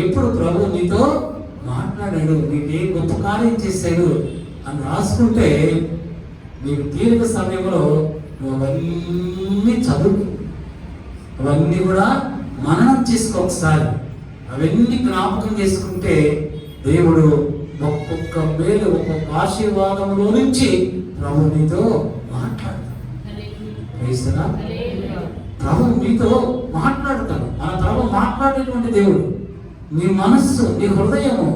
ఎప్పుడు ప్రభు నీతో మాట్లాడాడు, నీకు ఏ గొప్ప కార్యం చేశాడు అని రాసుకుంటే నీకు తీరిక సమయంలో నువ్వు అవన్నీ చదువు, అవన్నీ కూడా మననం చేసుకో. ఒకసారి అవన్నీ జ్ఞాపకం చేసుకుంటే దేవుడు ఒక్కొక్క మేలు, ఒక్కొక్క ఆశీర్వాదంలో నుంచి ప్రభు నీతో మాట్లాడతాడు. ప్రభు నీతో మాట్లాడతాడు. మన ప్రభు మాట్లాడేటువంటి దేవుడు. నీ మనస్సు, నీ హృదయము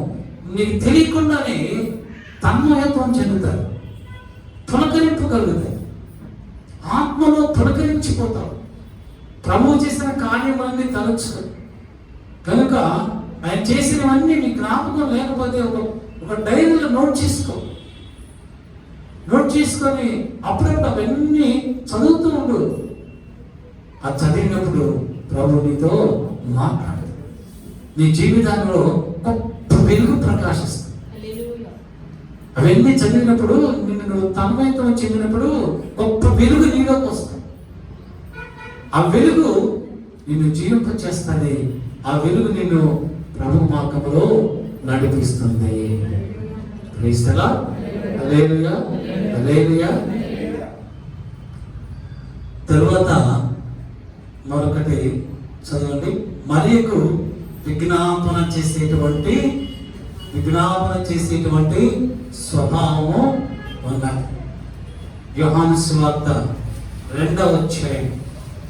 నీకు తెలియకుండానే తన్మయత్వం చెందుతారు, పులకరింపు కలుగుతాయి, ఆత్మలో పులకరించిపోతావు. ప్రభువు చేసిన కార్యములన్నీ తలచుకో. కనుక ఆయన చేసినవన్నీ నీ జ్ఞాపకం లేకపోతే ఒక డైరీలో నోట్ చేసుకొని అప్పుడప్పుడు అవన్నీ చదువుతూ ఉండు. ఆ చదివినప్పుడు ప్రభు నీతో మాట్లాడు. నీ జీవితంలో గొప్ప వెలుగు ప్రకాశిస్తుంది. అవన్నీ చదివినప్పుడు నిన్ను తన్మయత్వం చెందినప్పుడు గొప్ప వెలుగు నీలోకి వస్తుంది. ఆ వెలుగు నిన్ను జీవింపచేస్తుంది. ఆ వెలుగు నిన్ను ప్రభు మార్గంలో నడిపిస్తుంది. క్రీస్తులా హల్లెలూయా, హల్లెలూయా. తరువాత మరొకటి చదవండి. మరియకు విజ్ఞాపన చేసేటువంటి స్వభావము ఉన్నది. యోహాను సువార్త 2వ అధ్యాయం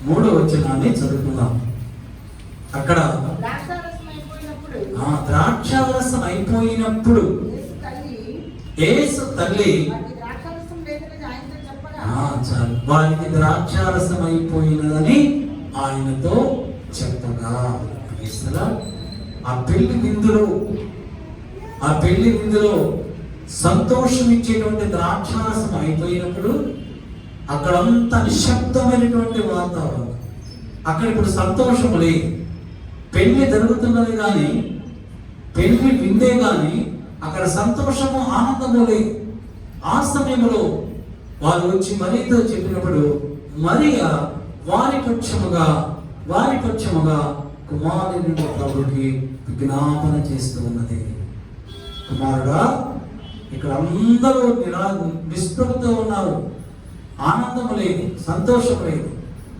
3వ వచనాన్ని చదువుకుందాం. అక్కడ ద్రాక్షారసం అయిపోయినప్పుడు యేసు తల్లి వారికి ద్రాక్షారసం అయిపోయినదని ఆయనతో చెప్పగా, ఆ పెళ్లి విందులో సంతోషం ఇచ్చేటువంటి ద్రాక్షారసం అయిపోయినప్పుడు అక్కడంతా నిశ్శబ్దమైనటువంటి వాతావరణం. అక్కడ ఇప్పుడు సంతోషం లేదు. పెళ్లి జరుగుతున్నది కానీ, పెళ్లి విందే కానీ అక్కడ సంతోషము, ఆనందము లేదు. ఆ సమయంలో వారు వచ్చి మరియతో చెప్పినప్పుడు మరియా వారి పక్షముగా కుమారుని ప్రభుకి విజ్ఞాపన చేస్తూ ఉన్నది. కుమారుడా, ఇక్కడ అందరూ నిస్పృహతో ఉన్నారు, ఆనందం లేదు, సంతోషం లేదు,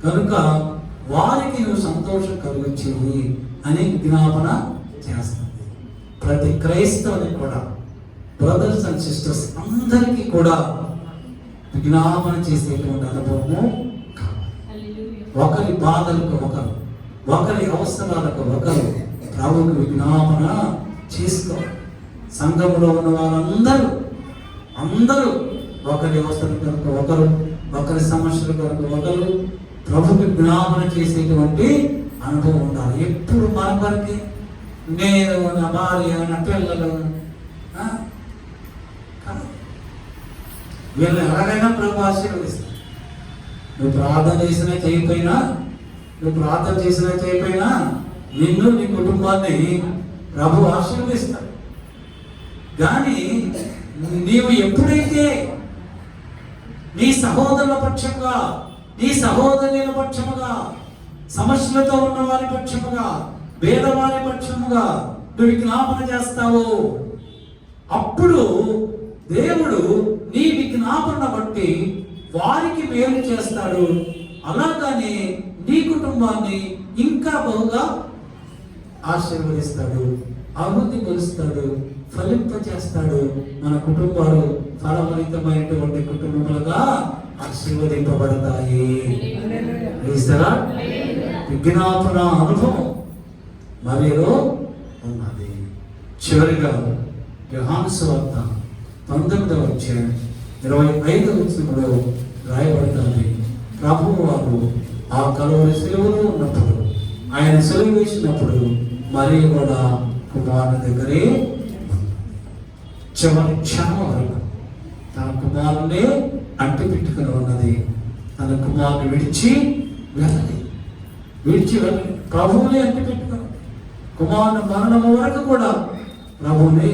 కనుక వారికి నువ్వు సంతోషం కలిగించేది అని విజ్ఞాపన చేస్తుంది. ప్రతి క్రైస్తవునికి కూడా, బ్రదర్స్ అండ్ సిస్టర్స్ అందరికీ కూడా విజ్ఞాపన చేసేటువంటి అనుభవము కావాలి. ఒకరి బాధలకు ఒకరు, ఒకరి అవసరాలకు ఒకరు ప్రభువుకు విజ్ఞాపన చేసుకోవాలి. సంఘంలో ఉన్న వారందరూ ఒకరి అవసరం కొరకు ఒకరు, ఒకరి సమస్యల కొరకు ఒకరు ప్రభువుకు విజ్ఞాపన చేసేటువంటి అనుభవం ఉండాలి. ఎప్పుడు మన కొరకి, నేను, నా భార్య, నా పిల్లలు, వీళ్ళని ఎలాగైనా ప్రభు ఆశీర్వదిస్తారు. నువ్వు ప్రార్థన చేసినా చేయకపోయినా నిన్ను నీ కుటుంబాన్ని ప్రభు ఆశీర్వదిస్తాడు. కానీ నీవు ఎప్పుడైతే నీ సహోదరుల పక్షంగా, నీ సహోదరుల పక్షముగా, సమస్యలతో ఉన్న వారి పక్షముగా, పేదవారి పక్షముగా నువ్వు విజ్ఞాపన చేస్తావు, అప్పుడు దేవుడు నీ విజ్ఞాపన బట్టి వారికి మేలు చేస్తాడు. అలాగని నీ కుటుంబాన్ని ఇంకా బహుగా ఆశీర్వదిస్తాడు, అభివృద్ధి పరుస్తాడు, ఫలింపచేస్తాడు. మన కుటుంబాలు ఫలభరితమైనటువంటి కుటుంబములుగా ఆశీర్వదింపబడతాయి. విజ్ఞాపన అనుభవం మరిలో ఉన్నది. చివరిగా యోహాను సువార్త 19వ అధ్యాయం 25వ వచనంలో రాయబడుతుంది. ప్రభువు వారు ఆ కలువరి సెలవులో ఉన్నప్పుడు, ఆయన సెలవు వేసినప్పుడు మరి కూడా కుమారుని దగ్గరే చివరి క్షణం వరకు తన కుమారునే అంటి పెట్టుకుని ఉన్నది. తన కుమారుని విడిచి వెళ్ళి ప్రభువునే అంటి పెట్టుకుని, కుమారుని మరణము వరకు కూడా ప్రభువునే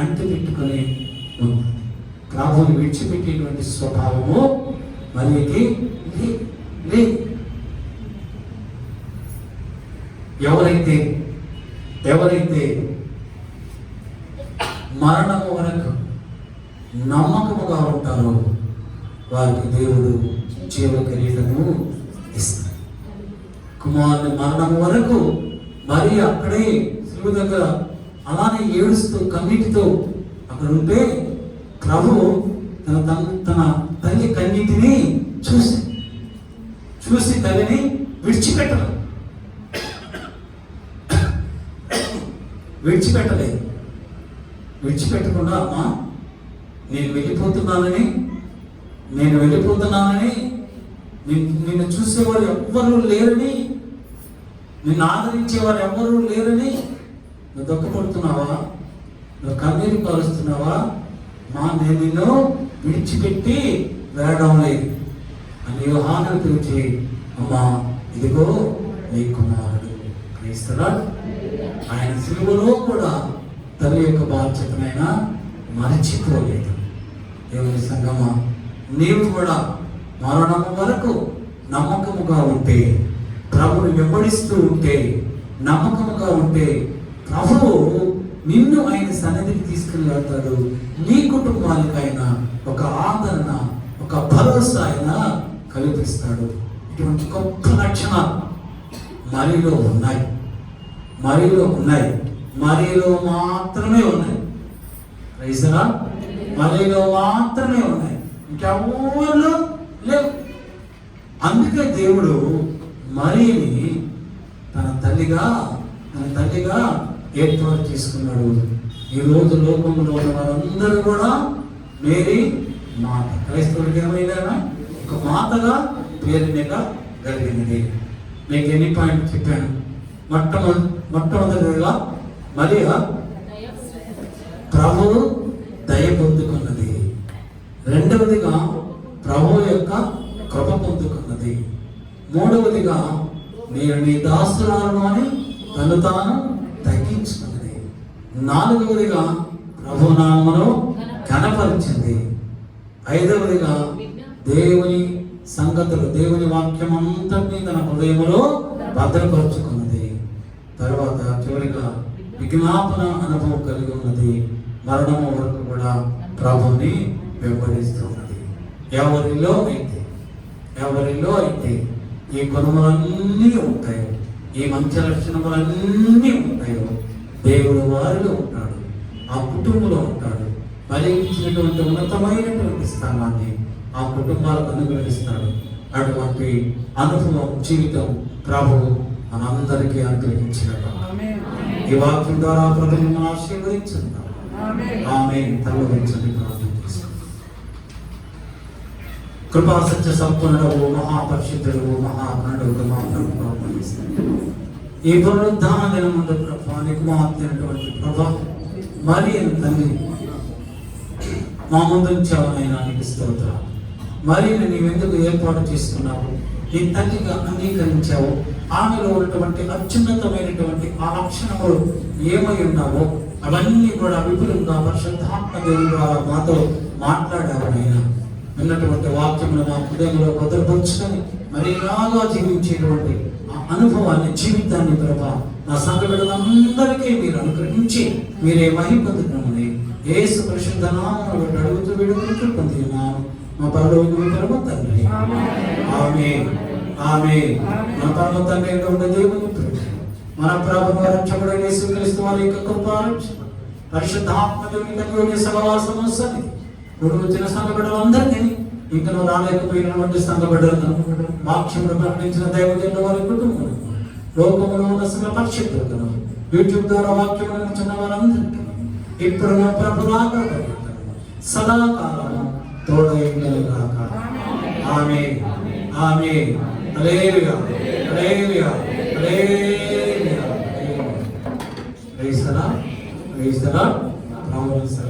అంటి పెట్టుకుని ఉన్నది. ప్రభువుని విడిచిపెట్టేటువంటి స్వభావము మరియకి లేదు. ఎవరైతే మరణము వరకు నమ్మకముగా ఉంటారో వారికి దేవుడు జీవ కిరీటము ఇస్తాడు. కుమారుని మరణము వరకు మరి అక్కడే శిలువ దగ్గర అలానే ఏడుస్తూ కన్నీటితో అక్కడ ఉంటే ప్రభు తన తల్లి కన్నీటిని చూసి తల్లిని విడిచిపెట్టకుండా అమ్మా నేను వెళ్ళిపోతున్నానని నిన్ను చూసేవారు ఎవ్వరూ లేరని, నిన్ను ఆదరించేవారు ఎవ్వరూ లేరని నువ్వు దుఃఖపడుతున్నావా, నువ్వు కన్నీరు కాలుస్తున్నావా? నేను నిన్ను విడిచిపెట్టి వెళ్ళడం లేదు అని యోహాను పిలిచి, అమ్మా ఇదిగో నీ కుమారుడు. క్రైస్తవుడు ఆయన సిలువలో కూడా తల్లి యొక్క బాధ్యతనైనా మరచిపోలేదు. దేవుని సంగమా, నీవు కూడా మరణము వరకు నమ్మకముగా ఉంటే, ప్రభువుని వెంబడిస్తూ ఉంటే, నమ్మకముగా ఉంటే ప్రభువు నిన్ను ఆయన సన్నిధికి తీసుకుని వెళ్తాడు. నీ కుటుంబానికైనా ఒక ఆదరణ, ఒక భరోసా అయినా కల్పిస్తాడు. ఇటువంటి గొప్ప లక్షణాలు మరియలో ఉన్నాయి. మరియలో మాత్రమే ఉన్నాయి. మరియలో మాత్రమే ఉన్నాయి, ఇంకెవరిలో లేవు. అందుకే దేవుడు మరియని తన తల్లిగా ఏర్పాటు చేసుకున్నాడు. ఈరోజు లోకంలో ఉన్న వారందరూ కూడా మేరీ మాత, క్రైస్తవుడికి ఏమైనా ఒక మాతగా పేరునిగా కలిగినది. మీకు ఎన్ని పాయింట్ చెప్పాను. మొట్టమొదటిగా మరియా ప్రభువు దయ పొందుకున్నది. రెండవదిగా ప్రభువు యొక్క కృప పొందుకున్నది. మూడవదిగా నేను నీ దాసురాలను అని తను తాను తగ్గించుకున్నది. నాలుగవదిగా ప్రభునామమును ఘనపరిచింది. ఐదవదిగా దేవుని సంగతులు, దేవుని వాక్యం అంతటినీ తన హృదయంలో భద్రపరుచుకున్నది. తర్వాత చివరిగా విజ్ఞాపన అనుభవం కలిగి ఉన్నది. మరణము వరకు కూడా ప్రభుని వెంబడిస్తున్నది. ఎవరిలో అయితే ఈ గుణములన్నీ ఉంటాయో, ఈ మంచి లక్షణములన్నీ ఉంటాయో, దేవుడు వారిలో ఉంటాడు, ఆ కుటుంబంలో ఉంటాడు. కలిగించినటువంటి ఉన్నతమైనటువంటి స్థానాన్ని ఆ కుటుంబాలకు అనుగ్రహిస్తాడు. అటువంటి అనుభవం, జీవితం ప్రభువు మనందరికీ అనుగ్రహించినట్టు ఈ వాక్యం ద్వారా ప్రభువును ఆశీర్వదించున్నాం. ఆమేన్. తలవంచండి, ప్రార్థన చేసుకుందాం. కృపా సత్య సంపన్నుడవు, మహాపరిశుద్ధుడు, మహాగణుడు, ఈ పునరుద్ధాన దినమందు ప్రభా నీకు మాత్రమైనటువంటి ప్రభా మరి తల్లి మా ముందు ఉంచావనైనా నీకు స్తోత్రాలు. మరి నీవెందుకు ఏర్పాటు చేసుకున్నావు, నీ తల్లిగా అంగీకరించావు, ఆమెలో ఉన్నటువంటి అత్యున్నతమైనటువంటి ఆ లక్షణములు ఏమై ఉన్నావో అవన్నీ కూడా విపులంగా పరిశుద్ధాత్మ దేవుని ద్వారా మాతో మాట్లాడావు ఆయన. విన్నటువంటి వాక్యములు మా హృదయంలో భద్రపరుచుకొని మరి ఇలాగా జీవించేటువంటి ఆ అనుభవాన్ని, జీవితాన్ని ప్రభా నా సంఘ బిడ్డలందరికీ మీరు అనుగ్రహించి మీరే మహిమ పొందుతున్నామని యేసు పరిశుద్ధ నామములో అడుగుతూ వేడుకుంటూ పొందుతున్నాను మా పరలోకపు పరమ తండ్రి. ఆమేన్. ఆమేన్. మన పరమ తండ్రి అయిన దేవుని ప్రేమ, మన ప్రభువు రక్షకుడైన యేసుక్రీస్తు వారి యొక్క కృప, పరిశుద్ధాత్మ దేవుని యొక్క సహవాసము సన్నిధి ఇప్పుడు వచ్చిన సంఘ బిడ్డలందరికీ, ఇంకా రాలేకపోయినటువంటి సంఘ బిడ్డలను, వాక్యమును ప్రకటించిన దైవజనుల వారి కుటుంబం, లోకములో ఉన్న సకల పరిశుద్ధులను, యూట్యూబ్ ద్వారా వాక్యములను చిన్న వారందరికీ ఇప్పుడు నా ప్రభు రాకడ సదాకాలము తోడైగాక. ఆమేన్. ఆమేన్. హల్లెలూయా. హల్లెలూయా. హల్లెలూయా. Praise the lord. Praise the lord.